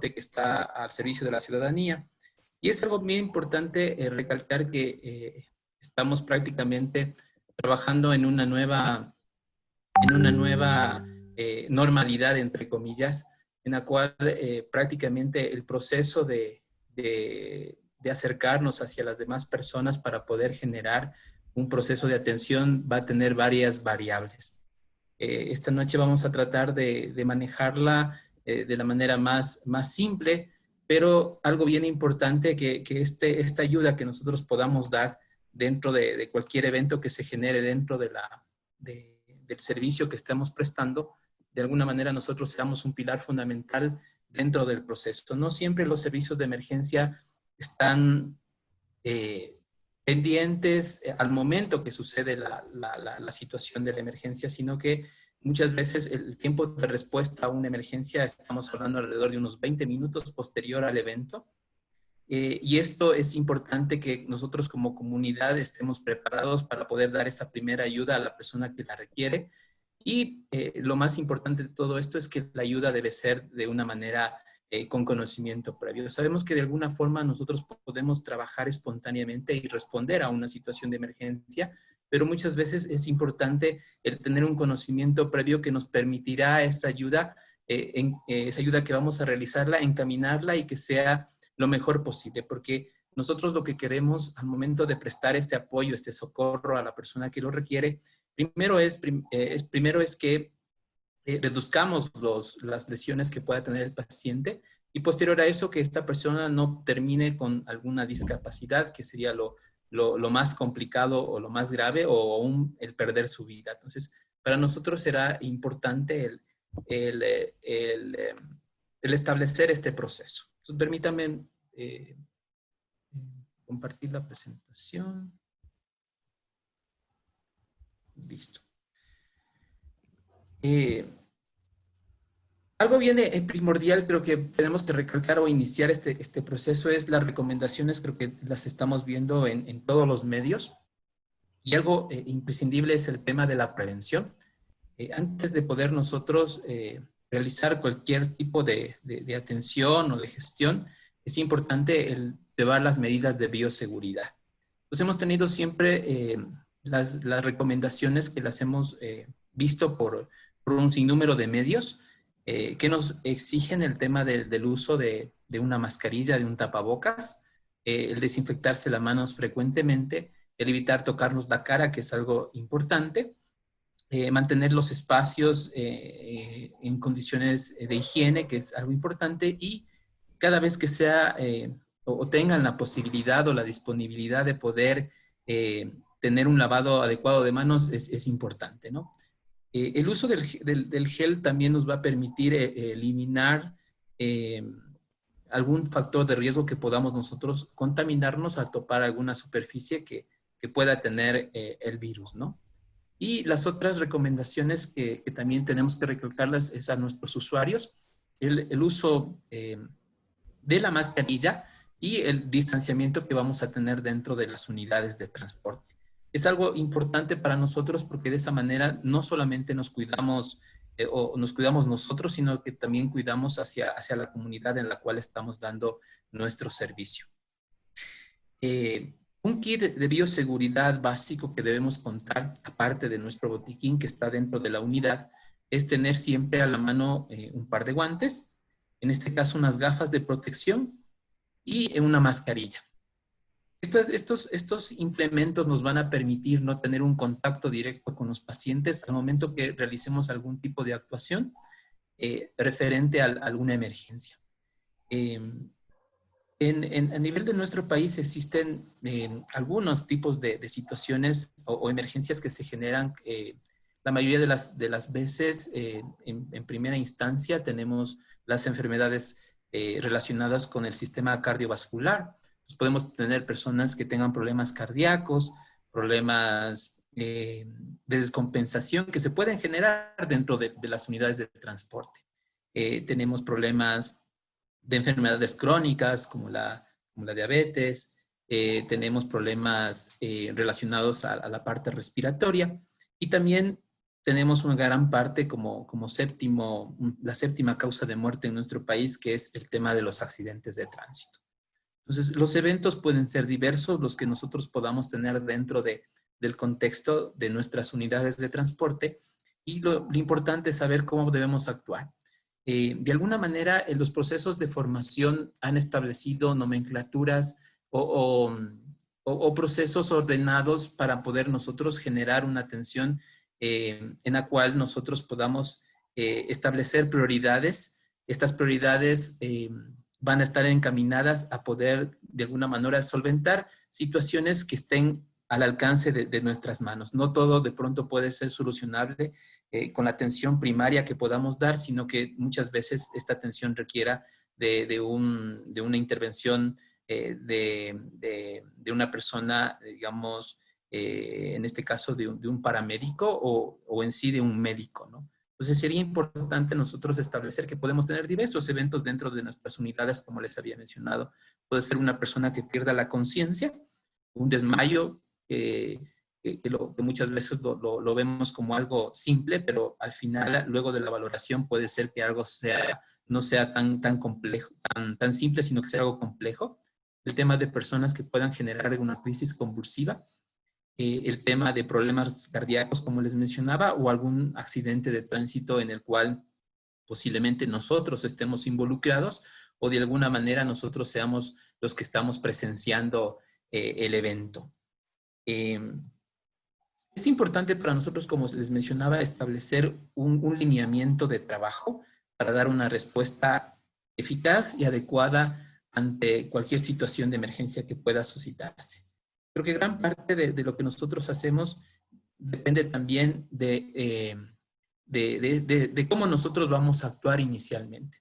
que está al servicio de la ciudadanía. Y es algo bien importante recalcar que estamos prácticamente trabajando en una nueva normalidad, entre comillas, en la cual prácticamente el proceso de acercarnos hacia las demás personas para poder generar un proceso de atención va a tener varias variables. Esta noche vamos a tratar de manejarla de la manera más simple, pero algo bien importante que esta ayuda que nosotros podamos dar dentro de cualquier evento que se genere dentro del servicio que estamos prestando, de alguna manera nosotros seamos un pilar fundamental dentro del proceso. No siempre los servicios de emergencia están pendientes al momento que sucede la situación de la emergencia, sino que muchas veces el tiempo de respuesta a una emergencia, estamos hablando alrededor de unos 20 minutos posterior al evento. Y esto es importante que nosotros como comunidad estemos preparados para poder dar esa primera ayuda a la persona que la requiere. Y lo más importante de todo esto es que la ayuda debe ser de una manera con conocimiento previo. Sabemos que de alguna forma nosotros podemos trabajar espontáneamente y responder a una situación de emergencia, pero muchas veces es importante el tener un conocimiento previo que nos permitirá esa ayuda que vamos a realizarla, encaminarla y que sea lo mejor posible, porque nosotros lo que queremos al momento de prestar este apoyo, este socorro a la persona que lo requiere, primero es que reduzcamos las lesiones que pueda tener el paciente y posterior a eso que esta persona no termine con alguna discapacidad, que sería lo más complicado o lo más grave, o aún el perder su vida. Entonces, para nosotros será importante el establecer este proceso. Entonces, permítanme compartir la presentación. Listo. Algo bien primordial, creo que tenemos que recalcar o iniciar este proceso es las recomendaciones, creo que las estamos viendo en todos los medios. Y algo imprescindible es el tema de la prevención. Antes de poder nosotros realizar cualquier tipo de atención o de gestión, es importante el llevar las medidas de bioseguridad. Pues hemos tenido siempre las recomendaciones que las hemos visto por un sinnúmero de medios que nos exigen el tema del uso de una mascarilla, de un tapabocas, el desinfectarse las manos frecuentemente, el evitar tocarnos la cara, que es algo importante, mantener los espacios en condiciones de higiene, que es algo importante, y cada vez que sea o tengan la posibilidad o la disponibilidad de poder tener un lavado adecuado de manos es importante, ¿no? El uso del gel también nos va a permitir eliminar algún factor de riesgo que podamos nosotros contaminarnos al topar alguna superficie que pueda tener el virus, ¿no? Y las otras recomendaciones que también tenemos que recalcarlas es a nuestros usuarios, el uso de la mascarilla y el distanciamiento que vamos a tener dentro de las unidades de transporte. Es algo importante para nosotros porque de esa manera no solamente nos cuidamos o nos cuidamos nosotros, sino que también cuidamos hacia la comunidad en la cual estamos dando nuestro servicio. Un kit de bioseguridad básico que debemos contar, aparte de nuestro botiquín que está dentro de la unidad, es tener siempre a la mano un par de guantes, en este caso unas gafas de protección y una mascarilla. Estos implementos nos van a permitir no tener un contacto directo con los pacientes al momento que realicemos algún tipo de actuación referente a alguna emergencia. A nivel de nuestro país existen algunos tipos de situaciones o emergencias que se generan. La mayoría de las veces, en primera instancia, tenemos las enfermedades relacionadas con el sistema cardiovascular. Entonces, podemos tener personas que tengan problemas cardíacos, problemas de descompensación que se pueden generar dentro de las unidades de transporte. Tenemos problemas de enfermedades crónicas como la diabetes, tenemos problemas relacionados a la parte respiratoria y también tenemos una gran parte como la séptima causa de muerte en nuestro país, que es el tema de los accidentes de tránsito. Entonces, los eventos pueden ser diversos, los que nosotros podamos tener dentro del contexto de nuestras unidades de transporte, y lo importante es saber cómo debemos actuar. De alguna manera, los procesos de formación han establecido nomenclaturas o procesos ordenados para poder nosotros generar una atención en la cual nosotros podamos establecer prioridades. Estas prioridades van a estar encaminadas a poder de alguna manera solventar situaciones que estén al alcance de nuestras manos. No todo de pronto puede ser solucionable con la atención primaria que podamos dar, sino que muchas veces esta atención requiera de una intervención de una persona, digamos, en este caso de un paramédico o en sí de un médico, ¿no? Entonces sería importante nosotros establecer que podemos tener diversos eventos dentro de nuestras unidades, como les había mencionado. Puede ser una persona que pierda la conciencia, un desmayo, que muchas veces lo vemos como algo simple, pero al final, luego de la valoración, puede ser que algo no sea tan complejo, tan simple, sino que sea algo complejo. El tema de personas que puedan generar una crisis convulsiva, el tema de problemas cardíacos, como les mencionaba, o algún accidente de tránsito en el cual posiblemente nosotros estemos involucrados o de alguna manera nosotros seamos los que estamos presenciando el evento. Es importante para nosotros, como les mencionaba, establecer un lineamiento de trabajo para dar una respuesta eficaz y adecuada ante cualquier situación de emergencia que pueda suscitarse. Creo que gran parte de lo que nosotros hacemos depende también de cómo nosotros vamos a actuar inicialmente.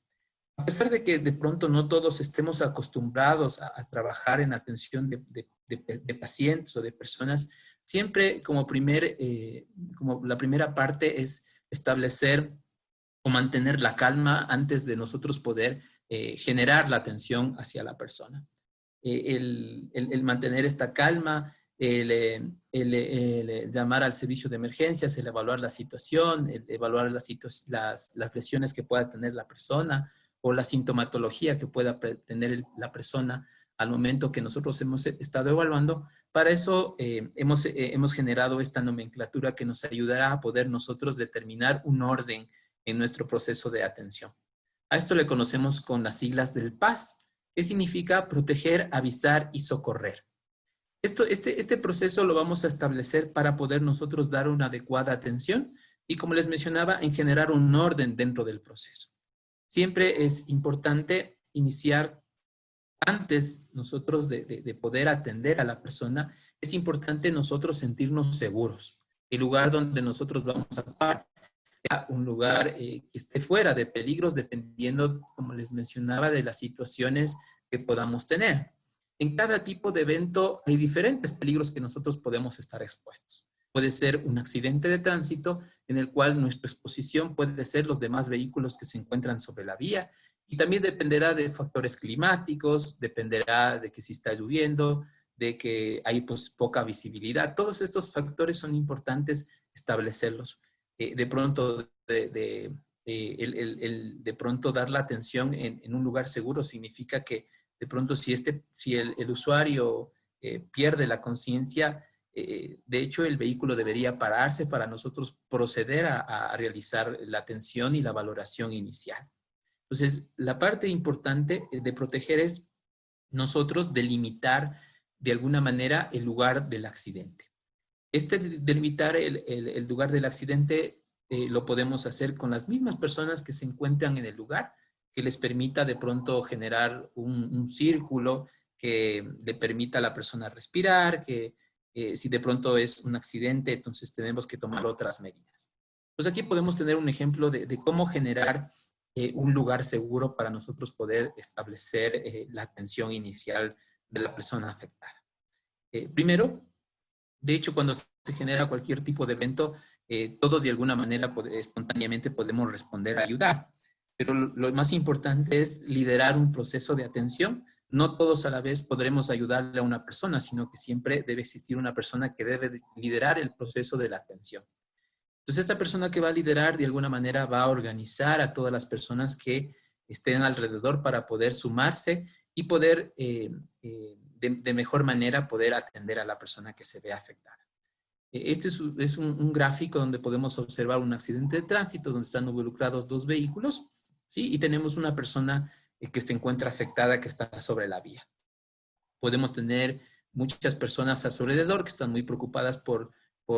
A pesar de que de pronto no todos estemos acostumbrados a trabajar en atención de pacientes o de personas, siempre como la primera parte es establecer o mantener la calma antes de nosotros poder generar la atención hacia la persona. El mantener esta calma, el llamar al servicio de emergencias, el evaluar la situación, el evaluar las lesiones que pueda tener la persona o la sintomatología que pueda tener la persona al momento que nosotros hemos estado evaluando. Para eso hemos generado esta nomenclatura que nos ayudará a poder nosotros determinar un orden en nuestro proceso de atención. A esto le conocemos con las siglas del PAS, que significa proteger, avisar y socorrer. Este proceso lo vamos a establecer para poder nosotros dar una adecuada atención y, como les mencionaba, en generar un orden dentro del proceso. Siempre es importante iniciar antes nosotros de poder atender a la persona, es importante nosotros sentirnos seguros. El lugar donde nosotros vamos a actuar, un lugar que esté fuera de peligros, dependiendo, como les mencionaba, de las situaciones que podamos tener. En cada tipo de evento hay diferentes peligros que nosotros podemos estar expuestos. Puede ser un accidente de tránsito en el cual nuestra exposición puede ser los demás vehículos que se encuentran sobre la vía, y también dependerá de factores climáticos, dependerá de que si está lloviendo, de que hay poca visibilidad. Todos estos factores son importantes establecerlos. De pronto, de pronto dar la atención en un lugar seguro significa que de pronto si el usuario pierde la conciencia, de hecho el vehículo debería pararse para nosotros proceder a realizar la atención y la valoración inicial. Entonces, la parte importante de proteger es nosotros delimitar de alguna manera el lugar del accidente. Delimitar el lugar del accidente lo podemos hacer con las mismas personas que se encuentran en el lugar, que les permita de pronto generar un círculo que le permita a la persona respirar, que si de pronto es un accidente, entonces tenemos que tomar otras medidas. Pues aquí podemos tener un ejemplo de cómo generar un lugar seguro para nosotros poder establecer la atención inicial de la persona afectada. Primero, de hecho, cuando se genera cualquier tipo de evento, todos de alguna manera espontáneamente podemos responder a ayudar. Pero lo más importante es liderar un proceso de atención. No todos a la vez podremos ayudarle a una persona, sino que siempre debe existir una persona que debe liderar el proceso de la atención. Entonces, esta persona que va a liderar, de alguna manera, va a organizar a todas las personas que estén alrededor para poder sumarse y poder, de mejor manera, poder atender a la persona que se ve afectada. Este es un gráfico donde podemos observar un accidente de tránsito donde están involucrados dos vehículos, ¿sí? Y tenemos una persona que se encuentra afectada, que está sobre la vía. Podemos tener muchas personas a su alrededor que están muy preocupadas por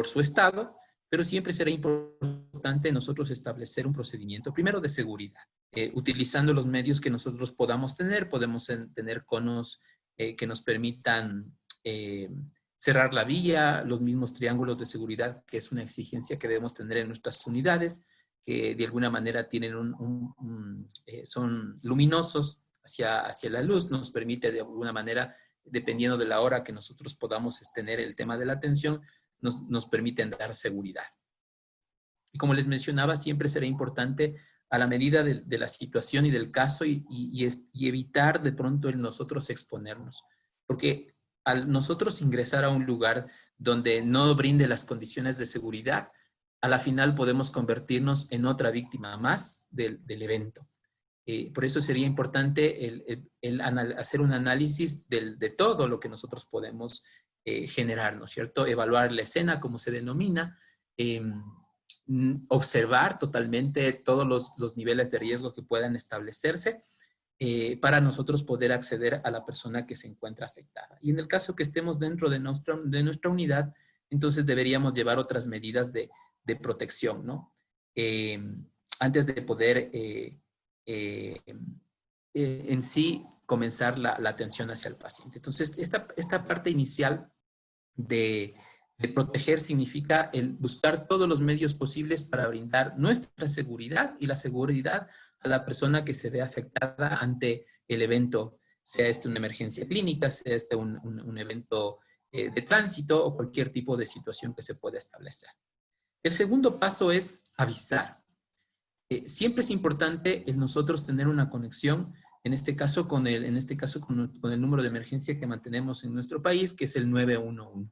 su estado, pero siempre será importante nosotros establecer un procedimiento, primero de seguridad, utilizando los medios que nosotros podamos tener. Podemos tener conos que nos permitan cerrar la vía, los mismos triángulos de seguridad, que es una exigencia que debemos tener en nuestras unidades, que de alguna manera tienen son luminosos hacia la luz, nos permite de alguna manera, dependiendo de la hora que nosotros podamos tener el tema de la atención, nos permiten dar seguridad. Y como les mencionaba, siempre será importante, a la medida de la situación y del caso, y evitar de pronto el nosotros exponernos. Porque al nosotros ingresar a un lugar donde no brinde las condiciones de seguridad, a la final podemos convertirnos en otra víctima más del evento. Por eso sería importante hacer un análisis de todo lo que nosotros podemos generar, ¿no es cierto? Evaluar la escena, como se denomina, observar totalmente todos los niveles de riesgo que puedan establecerse para nosotros poder acceder a la persona que se encuentra afectada. Y en el caso que estemos dentro de nuestra unidad, entonces deberíamos llevar otras medidas de protección, ¿no? Antes de poder en sí comenzar la atención hacia el paciente. Entonces, esta parte inicial de proteger significa el buscar todos los medios posibles para brindar nuestra seguridad y la seguridad a la persona que se ve afectada ante el evento, sea este una emergencia clínica, sea este un evento de tránsito o cualquier tipo de situación que se pueda establecer. El segundo paso es avisar. Siempre es importante el nosotros tener una conexión, en este caso con el número de emergencia que mantenemos en nuestro país, que es el 911.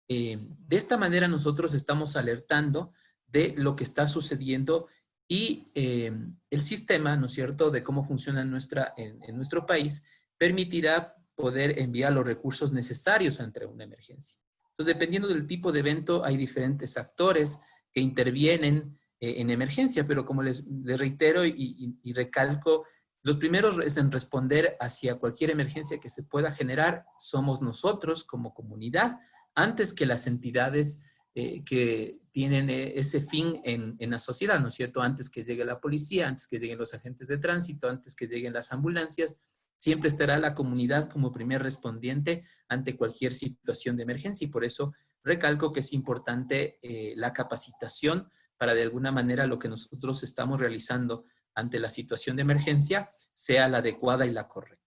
De esta manera nosotros estamos alertando de lo que está sucediendo y el sistema, ¿no es cierto?, de cómo funciona en nuestro país, permitirá poder enviar los recursos necesarios ante una emergencia. Entonces, dependiendo del tipo de evento, hay diferentes actores que intervienen en emergencia, pero como les reitero y recalco, los primeros en responder hacia cualquier emergencia que se pueda generar somos nosotros como comunidad, antes que las entidades que tienen ese fin en la sociedad, ¿no es cierto? Antes que llegue la policía, antes que lleguen los agentes de tránsito, antes que lleguen las ambulancias, siempre estará la comunidad como primer respondiente ante cualquier situación de emergencia, y por eso recalco que es importante la capacitación para de alguna manera lo que nosotros estamos realizando ante la situación de emergencia sea la adecuada y la correcta.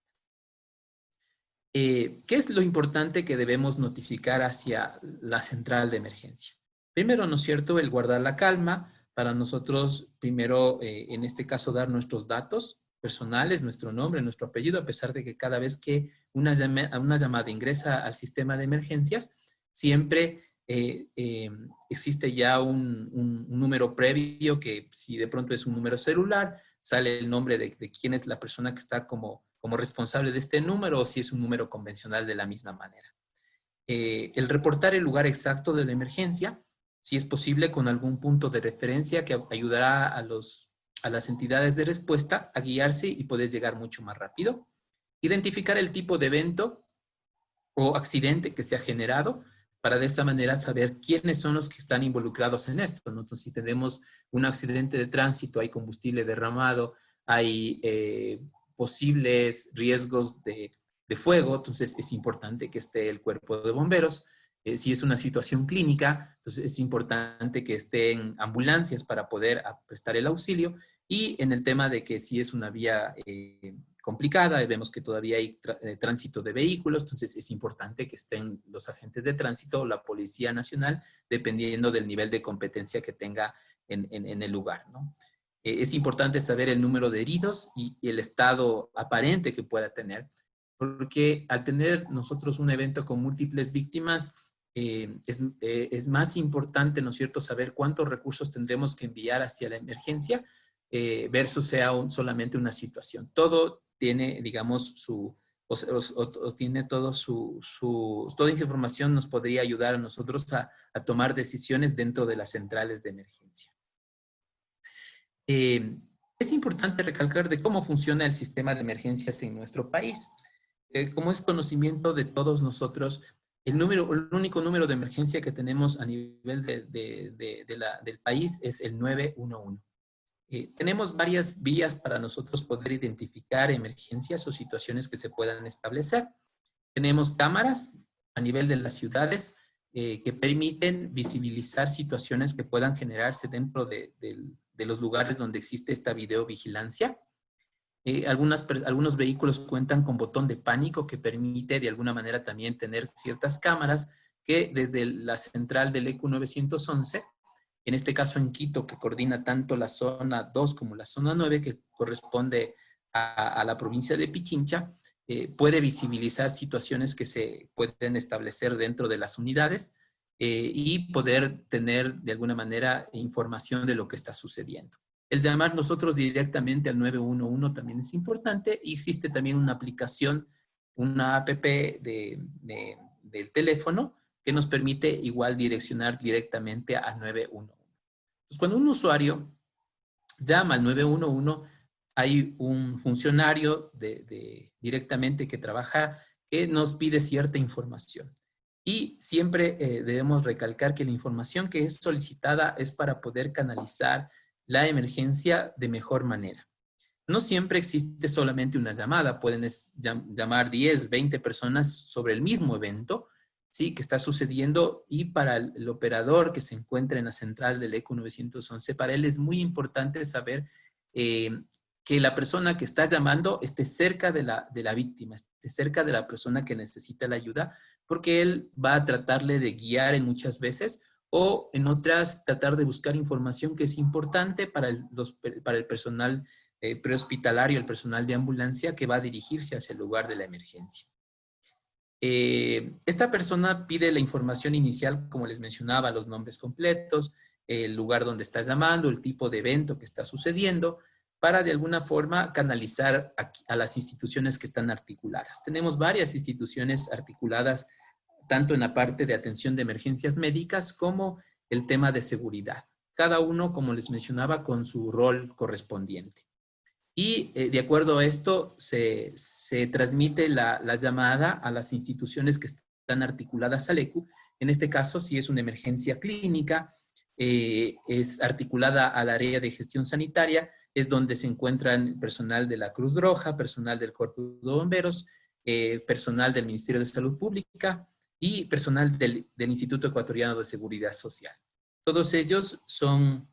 ¿Qué es lo importante que debemos notificar hacia la central de emergencia? Primero, ¿no es cierto?, el guardar la calma para nosotros, primero, en este caso, dar nuestros datos personales, nuestro nombre, nuestro apellido, a pesar de que cada vez que una llamada ingresa al sistema de emergencias, siempre existe ya un número previo que, si de pronto es un número celular, sale el nombre de quién es la persona que está como responsable de este número, o si es un número convencional de la misma manera. El reportar el lugar exacto de la emergencia, si es posible con algún punto de referencia que ayudará a las entidades de respuesta a guiarse y poder llegar mucho más rápido. Identificar el tipo de evento o accidente que se ha generado, para de esta manera saber quiénes son los que están involucrados en esto, ¿no? Entonces, si tenemos un accidente de tránsito, hay combustible derramado, hay posibles riesgos de fuego, entonces es importante que esté el cuerpo de bomberos. Si es una situación clínica, entonces es importante que estén ambulancias para poder prestar el auxilio. Y en el tema de que si es una vía complicada, y vemos que todavía hay tránsito de vehículos, entonces es importante que estén los agentes de tránsito o la Policía Nacional, dependiendo del nivel de competencia que tenga en el lugar, ¿no? Es importante saber el número de heridos y el estado aparente que pueda tener, porque al tener nosotros un evento con múltiples víctimas, es más importante, ¿no es cierto?, saber cuántos recursos tendremos que enviar hacia la emergencia versus sea solamente una situación. Todo tiene, digamos, tiene todo toda esa información nos podría ayudar a nosotros a tomar decisiones dentro de las centrales de emergencia. Es importante recalcar de cómo funciona el sistema de emergencias en nuestro país. Como es conocimiento de todos nosotros, el único número de emergencia que tenemos a nivel del país es el 911. Tenemos varias vías para nosotros poder identificar emergencias o situaciones que se puedan establecer. Tenemos cámaras a nivel de las ciudades que permiten visibilizar situaciones que puedan generarse dentro de los lugares donde existe esta videovigilancia. Algunos vehículos cuentan con botón de pánico que permite de alguna manera también tener ciertas cámaras que desde la central del ECU 911, en este caso en Quito, que coordina tanto la zona 2 como la zona 9, que corresponde a la provincia de Pichincha, puede visibilizar situaciones que se pueden establecer dentro de las unidades y poder tener de alguna manera información de lo que está sucediendo. El llamar nosotros directamente al 911 también es importante y existe también una aplicación, una app del teléfono que nos permite igual direccionar directamente al 911. Entonces, cuando un usuario llama al 911, hay un funcionario directamente que trabaja que nos pide cierta información. Y siempre debemos recalcar que la información que es solicitada es para poder canalizar la emergencia de mejor manera. No siempre existe solamente una llamada, pueden llamar 10, 20 personas sobre el mismo evento, ¿sí?, que está sucediendo, y para el operador que se encuentra en la central del ECU 911, para él es muy importante saber que la persona que está llamando esté cerca de la víctima, esté cerca de la persona que necesita la ayuda, porque él va a tratarle de guiar en muchas veces, o en otras tratar de buscar información que es importante para el personal prehospitalario, el personal de ambulancia que va a dirigirse hacia el lugar de la emergencia. Esta persona pide la información inicial, como les mencionaba, los nombres completos, el lugar donde está llamando, el tipo de evento que está sucediendo, para de alguna forma canalizar a las instituciones que están articuladas. Tenemos varias instituciones articuladas tanto en la parte de atención de emergencias médicas como el tema de seguridad. Cada uno, como les mencionaba, con su rol correspondiente. Y de acuerdo a esto, se transmite la llamada a las instituciones que están articuladas al ECU. En este caso, si es una emergencia clínica, es articulada al área de gestión sanitaria, es donde se encuentran personal de la Cruz Roja, personal del Cuerpo de Bomberos, personal del Ministerio de Salud Pública, y personal del Instituto Ecuatoriano de Seguridad Social. Todos ellos son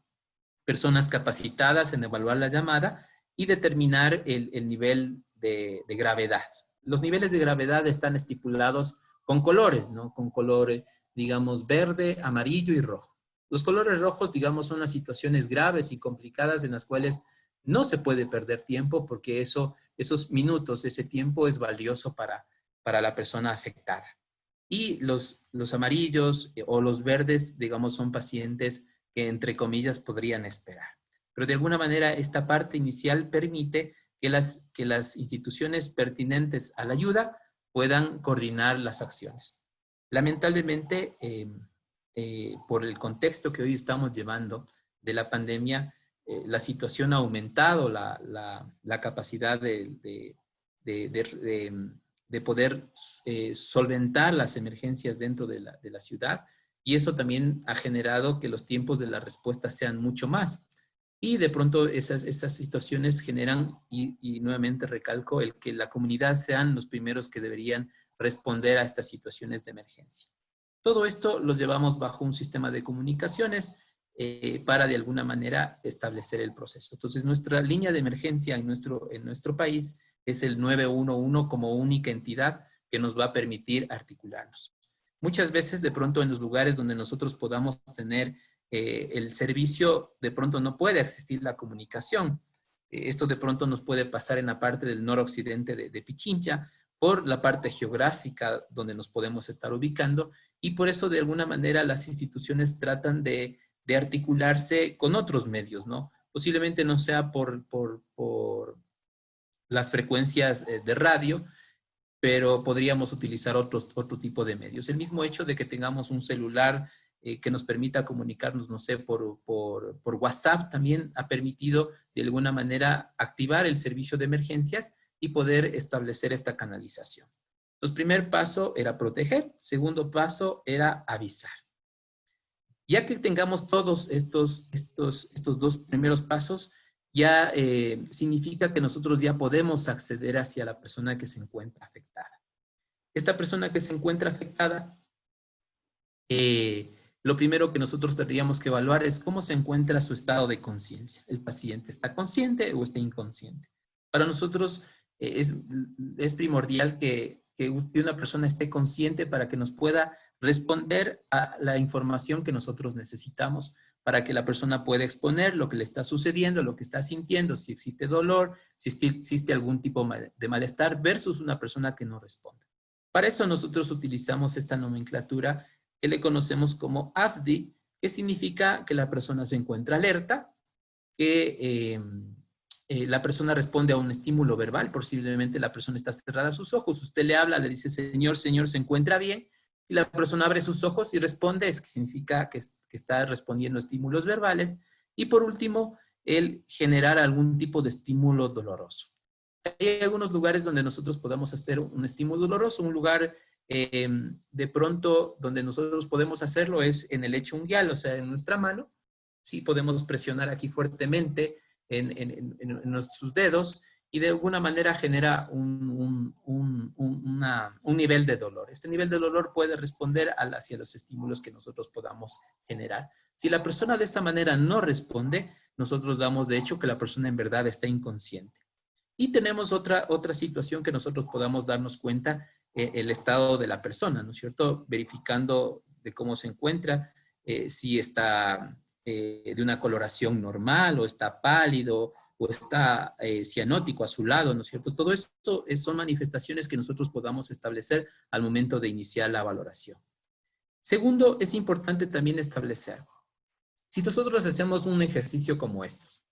personas capacitadas en evaluar la llamada y determinar el nivel de gravedad. Los niveles de gravedad están estipulados con colores, ¿no? Con colores, digamos, verde, amarillo y rojo. Los colores rojos, digamos, son las situaciones graves y complicadas en las cuales no se puede perder tiempo, porque esos minutos, ese tiempo es valioso para la persona afectada. Y los amarillos o los verdes, digamos, son pacientes que, entre comillas, podrían esperar. Pero de alguna manera esta parte inicial permite que las instituciones pertinentes a la ayuda puedan coordinar las acciones. Lamentablemente, por el contexto que hoy estamos llevando de la pandemia, la situación ha aumentado la capacidad de poder solventar las emergencias dentro de la ciudad, y eso también ha generado que los tiempos de la respuesta sean mucho más. Y de pronto esas situaciones generan, y nuevamente recalco, el que la comunidad sean los primeros que deberían responder a estas situaciones de emergencia. Todo esto los llevamos bajo un sistema de comunicaciones para de alguna manera establecer el proceso. Entonces nuestra línea de emergencia en nuestro país es el 911 como única entidad que nos va a permitir articularnos. Muchas veces de pronto en los lugares donde nosotros podamos tener el servicio, de pronto no puede existir la comunicación. Esto de pronto nos puede pasar en la parte del noroccidente de Pichincha, por la parte geográfica donde nos podemos estar ubicando, y por eso de alguna manera las instituciones tratan de articularse con otros medios, ¿no? Posiblemente no sea por las frecuencias de radio, pero podríamos utilizar otro tipo de medios. El mismo hecho de que tengamos un celular que nos permita comunicarnos, no sé, por WhatsApp, también ha permitido de alguna manera activar el servicio de emergencias y poder establecer esta canalización. Entonces, primer paso era proteger, segundo paso era avisar. Ya que tengamos todos estos dos primeros pasos, ya significa que nosotros ya podemos acceder hacia la persona que se encuentra afectada. Esta persona que se encuentra afectada, lo primero que nosotros tendríamos que evaluar es cómo se encuentra su estado de conciencia. ¿El paciente está consciente o está inconsciente? Para nosotros es primordial que una persona esté consciente para que nos pueda responder a la información que nosotros necesitamos para que la persona pueda exponer lo que le está sucediendo, lo que está sintiendo, si existe dolor, si existe algún tipo de malestar versus una persona que no responde. Para eso nosotros utilizamos esta nomenclatura que le conocemos como AFDI, que significa que la persona se encuentra alerta, que la persona responde a un estímulo verbal, posiblemente la persona está cerrada sus ojos, usted le habla, le dice, señor, señor, ¿se encuentra bien? Y la persona abre sus ojos y responde, es que significa que está respondiendo a estímulos verbales. Y por último, el generar algún tipo de estímulo doloroso. Hay algunos lugares donde nosotros podamos hacer un estímulo doloroso, un lugar de pronto donde nosotros podemos hacerlo es en el lecho unguial, o sea, en nuestra mano. Sí, podemos presionar aquí fuertemente en nuestros dedos y de alguna manera genera un nivel de dolor. Este nivel de dolor puede responder hacia los estímulos que nosotros podamos generar. Si la persona de esta manera no responde, nosotros damos de hecho que la persona en verdad está inconsciente. Y tenemos otra situación que nosotros podamos darnos cuenta, el estado de la persona, ¿no es cierto? Verificando de cómo se encuentra, si está de una coloración normal o está pálido o está cianótico, azulado, ¿no es cierto? Todo esto son manifestaciones que nosotros podamos establecer al momento de iniciar la valoración. Segundo, es importante también establecer, si nosotros hacemos un ejercicio como estos,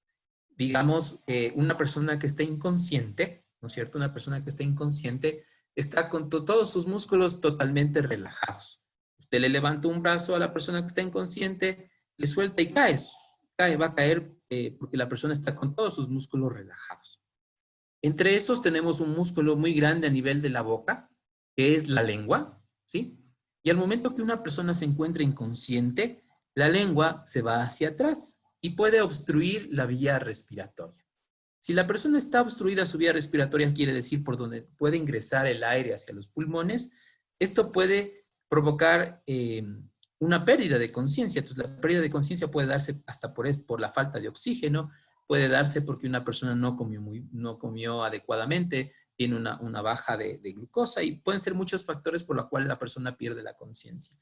digamos, una persona que está inconsciente, ¿no es cierto? Una persona que está inconsciente está con todos sus músculos totalmente relajados. Usted le levanta un brazo a la persona que está inconsciente, le suelta y va a caer porque la persona está con todos sus músculos relajados. Entre esos tenemos un músculo muy grande a nivel de la boca, que es la lengua, ¿sí? Y al momento que una persona se encuentra inconsciente, la lengua se va hacia atrás y puede obstruir la vía respiratoria. Si la persona está obstruida su vía respiratoria, quiere decir por donde puede ingresar el aire hacia los pulmones, esto puede provocar una pérdida de conciencia. Entonces, la pérdida de conciencia puede darse hasta por la falta de oxígeno, puede darse porque una persona no comió adecuadamente, tiene una baja de glucosa y pueden ser muchos factores por los cuales la persona pierde la conciencia.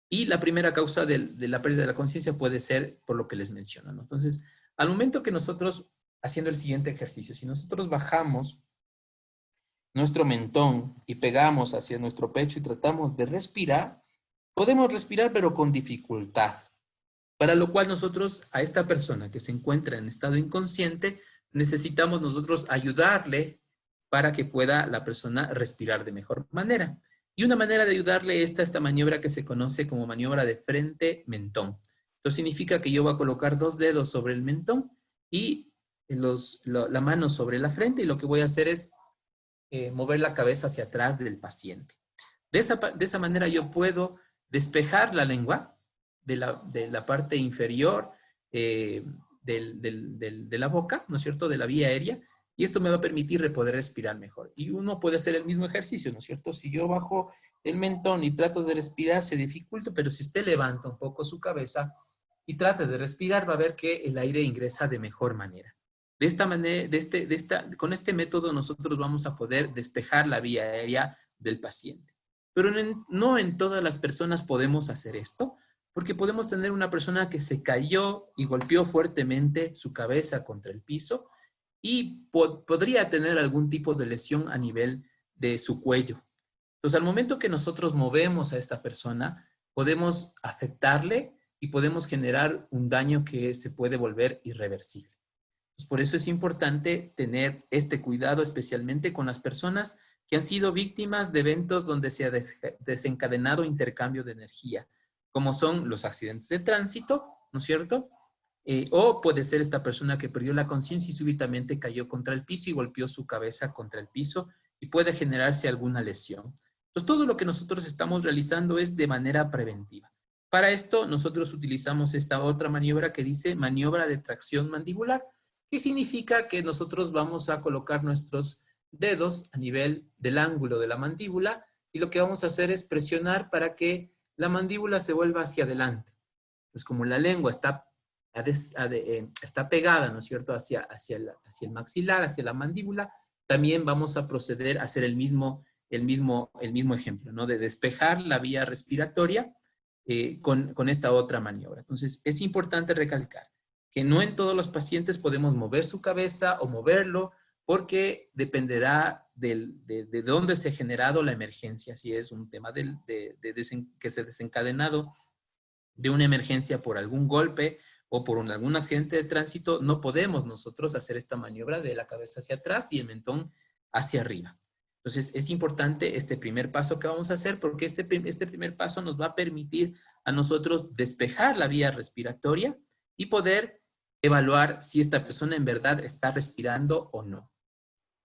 Y la primera causa de la pérdida de la conciencia puede ser por lo que les menciono, ¿no? Entonces, al momento que nosotros, haciendo el siguiente ejercicio, si nosotros bajamos nuestro mentón y pegamos hacia nuestro pecho y tratamos de respirar, podemos respirar pero con dificultad. Para lo cual nosotros a esta persona que se encuentra en estado inconsciente, necesitamos nosotros ayudarle para que pueda la persona respirar de mejor manera. Y una manera de ayudarle es esta maniobra que se conoce como maniobra de frente-mentón. Esto significa que yo voy a colocar dos dedos sobre el mentón y la mano sobre la frente y lo que voy a hacer es mover la cabeza hacia atrás del paciente. De esa manera yo puedo despejar la lengua de la parte inferior de la boca, ¿no es cierto?, de la vía aérea, y esto me va a permitir poder respirar mejor. Y uno puede hacer el mismo ejercicio, ¿no es cierto? Si yo bajo el mentón y trato de respirar, se dificulta, pero si usted levanta un poco su cabeza y trata de respirar, va a ver que el aire ingresa de mejor manera. De esta manera, con este método nosotros vamos a poder despejar la vía aérea del paciente. Pero no en todas las personas podemos hacer esto, porque podemos tener una persona que se cayó y golpeó fuertemente su cabeza contra el piso y podría tener algún tipo de lesión a nivel de su cuello. Entonces, al momento que nosotros movemos a esta persona, podemos afectarle y podemos generar un daño que se puede volver irreversible. Entonces, por eso es importante tener este cuidado, especialmente con las personas que han sido víctimas de eventos donde se ha desencadenado intercambio de energía, como son los accidentes de tránsito, ¿no es cierto? O puede ser esta persona que perdió la conciencia y súbitamente cayó contra el piso y golpeó su cabeza contra el piso y puede generarse alguna lesión. Entonces, todo lo que nosotros estamos realizando es de manera preventiva. Para esto, nosotros utilizamos esta otra maniobra que dice maniobra de tracción mandibular, que significa que nosotros vamos a colocar nuestros dedos a nivel del ángulo de la mandíbula y lo que vamos a hacer es presionar para que la mandíbula se vuelva hacia adelante. Pues como la lengua está pegada, ¿no es cierto?, hacia el maxilar, hacia la mandíbula, también vamos a proceder a hacer el mismo ejemplo, ¿no?, de despejar la vía respiratoria con esta otra maniobra. Entonces, es importante recalcar que no en todos los pacientes podemos mover su cabeza o moverlo, porque dependerá de dónde se ha generado la emergencia. Si es un tema que se ha desencadenado de una emergencia por algún golpe o por algún accidente de tránsito, no podemos nosotros hacer esta maniobra de la cabeza hacia atrás y el mentón hacia arriba. Entonces, es importante este primer paso que vamos a hacer, porque este primer paso nos va a permitir a nosotros despejar la vía respiratoria y poder evaluar si esta persona en verdad está respirando o no.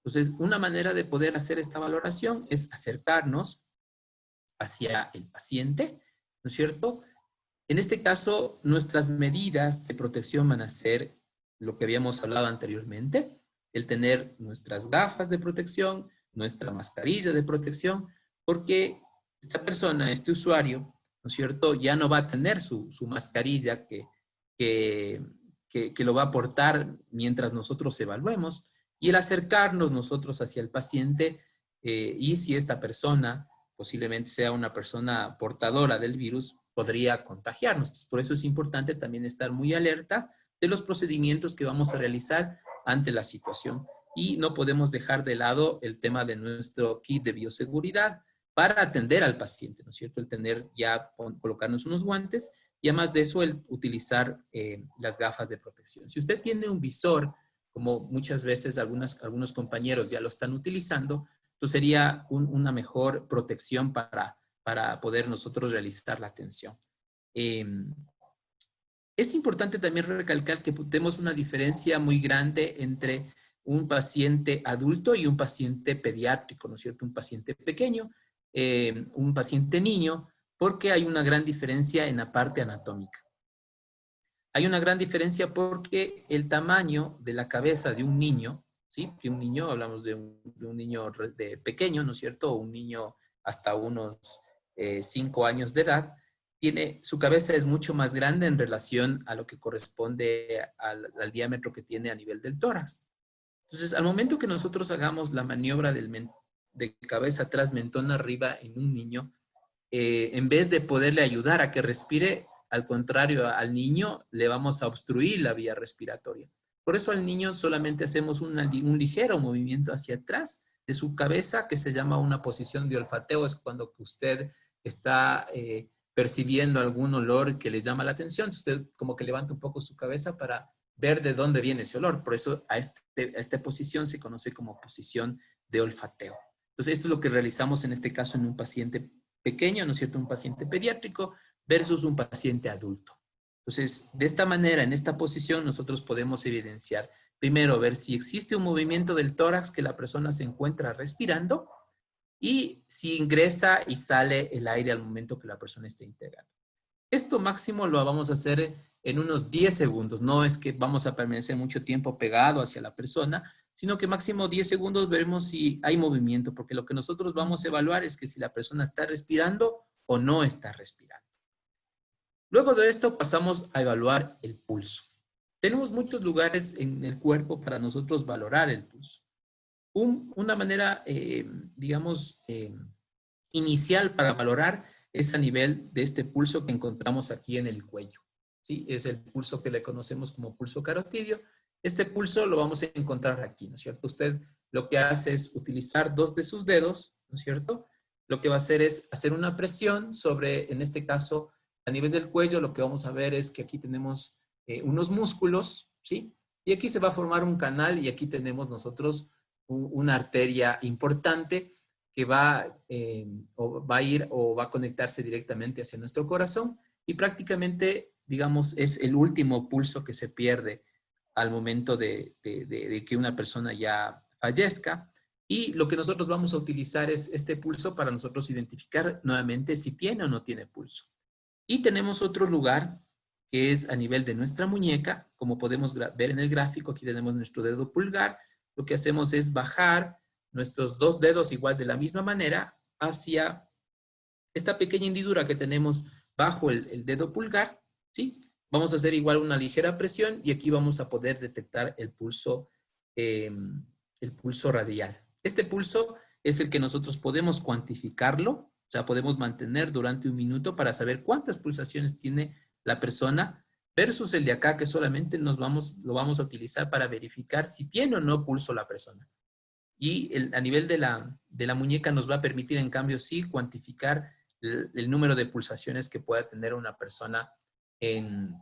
Entonces, una manera de poder hacer esta valoración es acercarnos hacia el paciente, ¿no es cierto? En este caso, nuestras medidas de protección van a ser lo que habíamos hablado anteriormente, el tener nuestras gafas de protección, nuestra mascarilla de protección, porque esta persona, este usuario, ¿no es cierto?, ya no va a tener su mascarilla que lo va a portar mientras nosotros evaluemos, y el acercarnos nosotros hacia el paciente, y si esta persona posiblemente sea una persona portadora del virus, podría contagiarnos. Entonces, por eso es importante también estar muy alerta de los procedimientos que vamos a realizar ante la situación. Y no podemos dejar de lado el tema de nuestro kit de bioseguridad para atender al paciente, ¿no es cierto? El tener ya, colocarnos unos guantes y además de eso, el utilizar las gafas de protección. Si usted tiene un visor, como muchas veces algunos compañeros ya lo están utilizando, entonces sería una mejor protección para poder nosotros realizar la atención. Es importante también recalcar que tenemos una diferencia muy grande entre un paciente adulto y un paciente pediátrico, ¿no es cierto? Un paciente pequeño, un paciente niño, porque hay una gran diferencia en la parte anatómica. Hay una gran diferencia porque el tamaño de la cabeza de un niño, ¿sí? De un niño, hablamos de un niño pequeño, ¿no es cierto? O un niño hasta unos 5 años de edad, su cabeza es mucho más grande en relación a lo que corresponde al diámetro que tiene a nivel del tórax. Entonces, al momento que nosotros hagamos la maniobra de cabeza atrás, mentón arriba en un niño, en vez de poderle ayudar a que respire, al contrario, al niño le vamos a obstruir la vía respiratoria. Por eso al niño solamente hacemos un ligero movimiento hacia atrás de su cabeza, que se llama una posición de olfateo. Es cuando usted está percibiendo algún olor que le llama la atención. Usted como que levanta un poco su cabeza para ver de dónde viene ese olor. Por eso a esta posición se conoce como posición de olfateo. Entonces, esto es lo que realizamos en este caso en un paciente pequeño, ¿no es cierto?, un paciente pediátrico versus un paciente adulto. Entonces, de esta manera, en esta posición, nosotros podemos evidenciar, primero, ver si existe un movimiento del tórax que la persona se encuentra respirando y si ingresa y sale el aire al momento que la persona esté integrando. Esto máximo lo vamos a hacer en unos 10 segundos. No es que vamos a permanecer mucho tiempo pegado hacia la persona, sino que máximo 10 segundos veremos si hay movimiento, porque lo que nosotros vamos a evaluar es que si la persona está respirando o no está respirando. Luego de esto pasamos a evaluar el pulso. Tenemos muchos lugares en el cuerpo para nosotros valorar el pulso. Una manera, digamos, inicial para valorar es a nivel de este pulso que encontramos aquí en el cuello, ¿sí? Es el pulso que le conocemos como pulso carotidio. Este pulso lo vamos a encontrar aquí, ¿no es cierto? Usted lo que hace es utilizar dos de sus dedos, ¿no es cierto? Lo que va a hacer es hacer una presión sobre, en este caso, a nivel del cuello, lo que vamos a ver es que aquí tenemos unos músculos, ¿sí? Y aquí se va a formar un canal y aquí tenemos nosotros una arteria importante que o va a ir o va a conectarse directamente hacia nuestro corazón y prácticamente, digamos, es el último pulso que se pierde al momento de que una persona ya fallezca. Y lo que nosotros vamos a utilizar es este pulso para nosotros identificar nuevamente si tiene o no tiene pulso. Y tenemos otro lugar que es a nivel de nuestra muñeca, como podemos ver en el gráfico, aquí tenemos nuestro dedo pulgar, lo que hacemos es bajar nuestros dos dedos igual de la misma manera hacia esta pequeña hendidura que tenemos bajo el dedo pulgar, ¿sí? Vamos a hacer igual una ligera presión y aquí vamos a poder detectar el pulso radial. Este pulso es el que nosotros podemos cuantificarlo, o sea, podemos mantener durante un minuto para saber cuántas pulsaciones tiene la persona versus el de acá que solamente lo vamos a utilizar para verificar si tiene o no pulso la persona. Y a nivel de la muñeca nos va a permitir, en cambio, sí cuantificar el número de pulsaciones que pueda tener una persona en,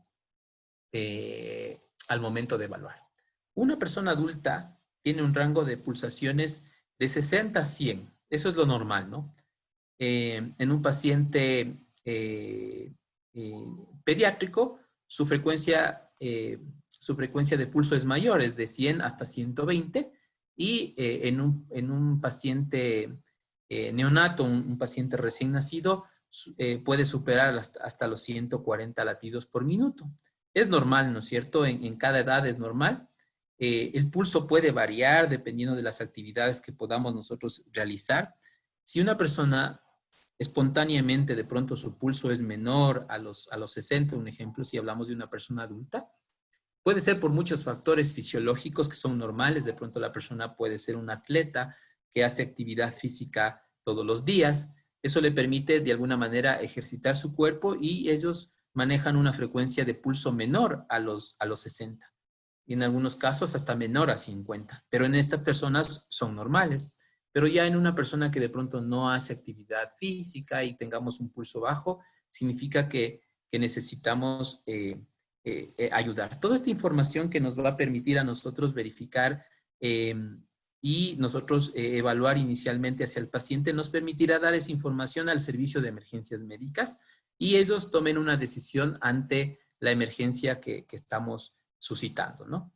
al momento de evaluar. Una persona adulta tiene un rango de pulsaciones de 60 a 100. Eso es lo normal, ¿no? En un paciente pediátrico, su frecuencia de pulso es mayor, es de 100 hasta 120, y en un paciente neonato, un paciente recién nacido, puede superar hasta los 140 latidos por minuto. Es normal, ¿no es cierto? En cada edad es normal. El pulso puede variar dependiendo de las actividades que podamos nosotros realizar. Si una persona espontáneamente de pronto su pulso es menor a los 60, un ejemplo, si hablamos de una persona adulta, puede ser por muchos factores fisiológicos que son normales. De pronto la persona puede ser un atleta que hace actividad física todos los días. Eso le permite de alguna manera ejercitar su cuerpo y ellos manejan una frecuencia de pulso menor a los 60. Y en algunos casos hasta menor a 50. Pero en estas personas son normales. Pero ya en una persona que de pronto no hace actividad física y tengamos un pulso bajo, significa que necesitamos ayudar. Toda esta información que nos va a permitir a nosotros verificar y nosotros evaluar inicialmente hacia el paciente nos permitirá dar esa información al servicio de emergencias médicas y ellos tomen una decisión ante la emergencia que estamos suscitando, ¿no?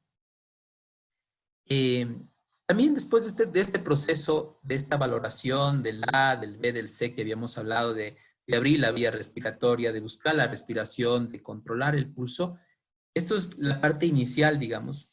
También después de este proceso, de esta valoración del A, del B, del C que habíamos hablado de abrir la vía respiratoria, de buscar la respiración, de controlar el pulso, esto es la parte inicial, digamos.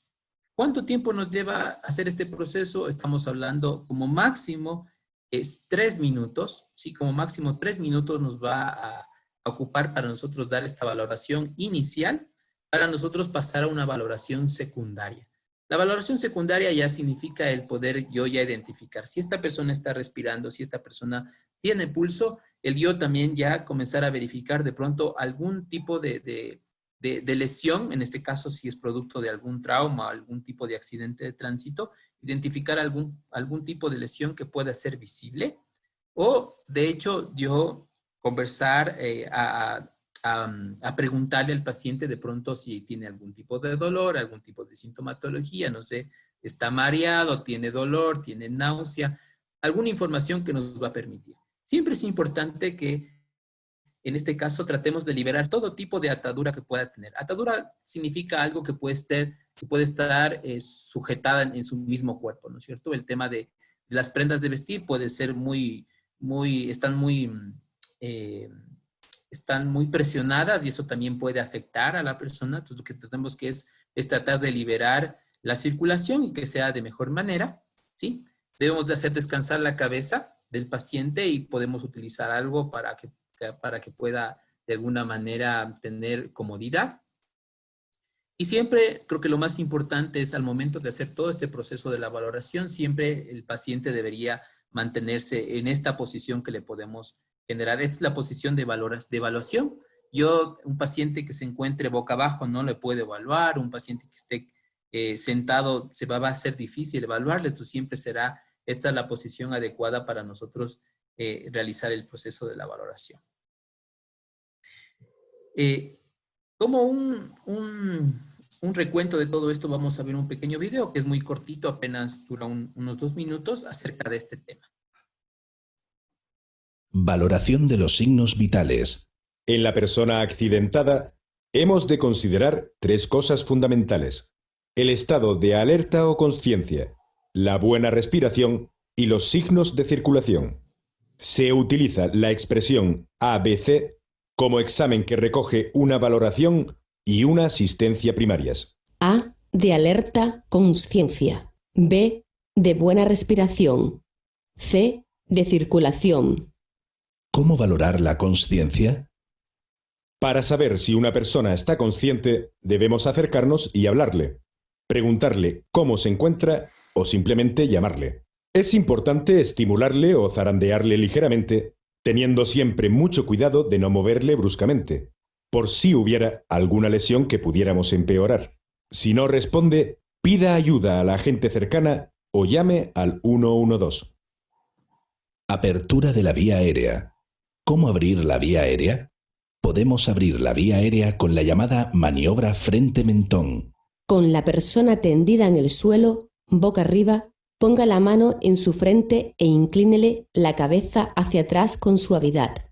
¿Cuánto tiempo nos lleva a hacer este proceso? Estamos hablando como máximo es 3 minutos, sí, como máximo 3 minutos nos va a ocupar para nosotros dar esta valoración inicial, para nosotros pasar a una valoración secundaria. La valoración secundaria ya significa el poder yo ya identificar si esta persona está respirando, si esta persona tiene pulso, el yo también ya comenzar a verificar de pronto algún tipo de lesión, en este caso si es producto de algún trauma, algún tipo de accidente de tránsito, identificar algún tipo de lesión que pueda ser visible, o de hecho yo conversar a preguntarle al paciente de pronto si tiene algún tipo de dolor, algún tipo de sintomatología, no sé, está mareado, tiene dolor, tiene náusea, alguna información que nos va a permitir. Siempre es importante que en este caso tratemos de liberar todo tipo de atadura que pueda tener. Atadura significa algo que puede estar sujetada en su mismo cuerpo, ¿no es cierto? El tema de las prendas de vestir puede ser eh, están muy presionadas y eso también puede afectar a la persona. Entonces lo que tenemos que es tratar de liberar la circulación y que sea de mejor manera, ¿sí? Debemos de hacer descansar la cabeza del paciente y podemos utilizar algo para que pueda de alguna manera tener comodidad. Y siempre creo que lo más importante es al momento de hacer todo este proceso de la valoración, siempre el paciente debería mantenerse en esta posición que le podemos generar. Esta es la posición de evaluación. Un paciente que se encuentre boca abajo no le puedo evaluar, un paciente que esté sentado va a ser difícil evaluarle, entonces siempre será esta la posición adecuada para nosotros realizar el proceso de la valoración. Como un recuento de todo esto, vamos a ver un pequeño video que es muy cortito, apenas dura unos 2 minutos, acerca de este tema. Valoración de los signos vitales. En la persona accidentada, hemos de considerar 3 cosas fundamentales: el estado de alerta o consciencia, la buena respiración y los signos de circulación. Se utiliza la expresión ABC como examen que recoge una valoración y una asistencia primarias. A, de alerta, consciencia. B, de buena respiración. C, de circulación. ¿Cómo valorar la consciencia? Para saber si una persona está consciente, debemos acercarnos y hablarle, preguntarle cómo se encuentra o simplemente llamarle. Es importante estimularle o zarandearle ligeramente, teniendo siempre mucho cuidado de no moverle bruscamente, por si hubiera alguna lesión que pudiéramos empeorar. Si no responde, pida ayuda a la gente cercana o llame al 112. Apertura de la vía aérea. ¿Cómo abrir la vía aérea? Podemos abrir la vía aérea con la llamada maniobra frente-mentón. Con la persona tendida en el suelo, boca arriba, ponga la mano en su frente e inclínele la cabeza hacia atrás con suavidad,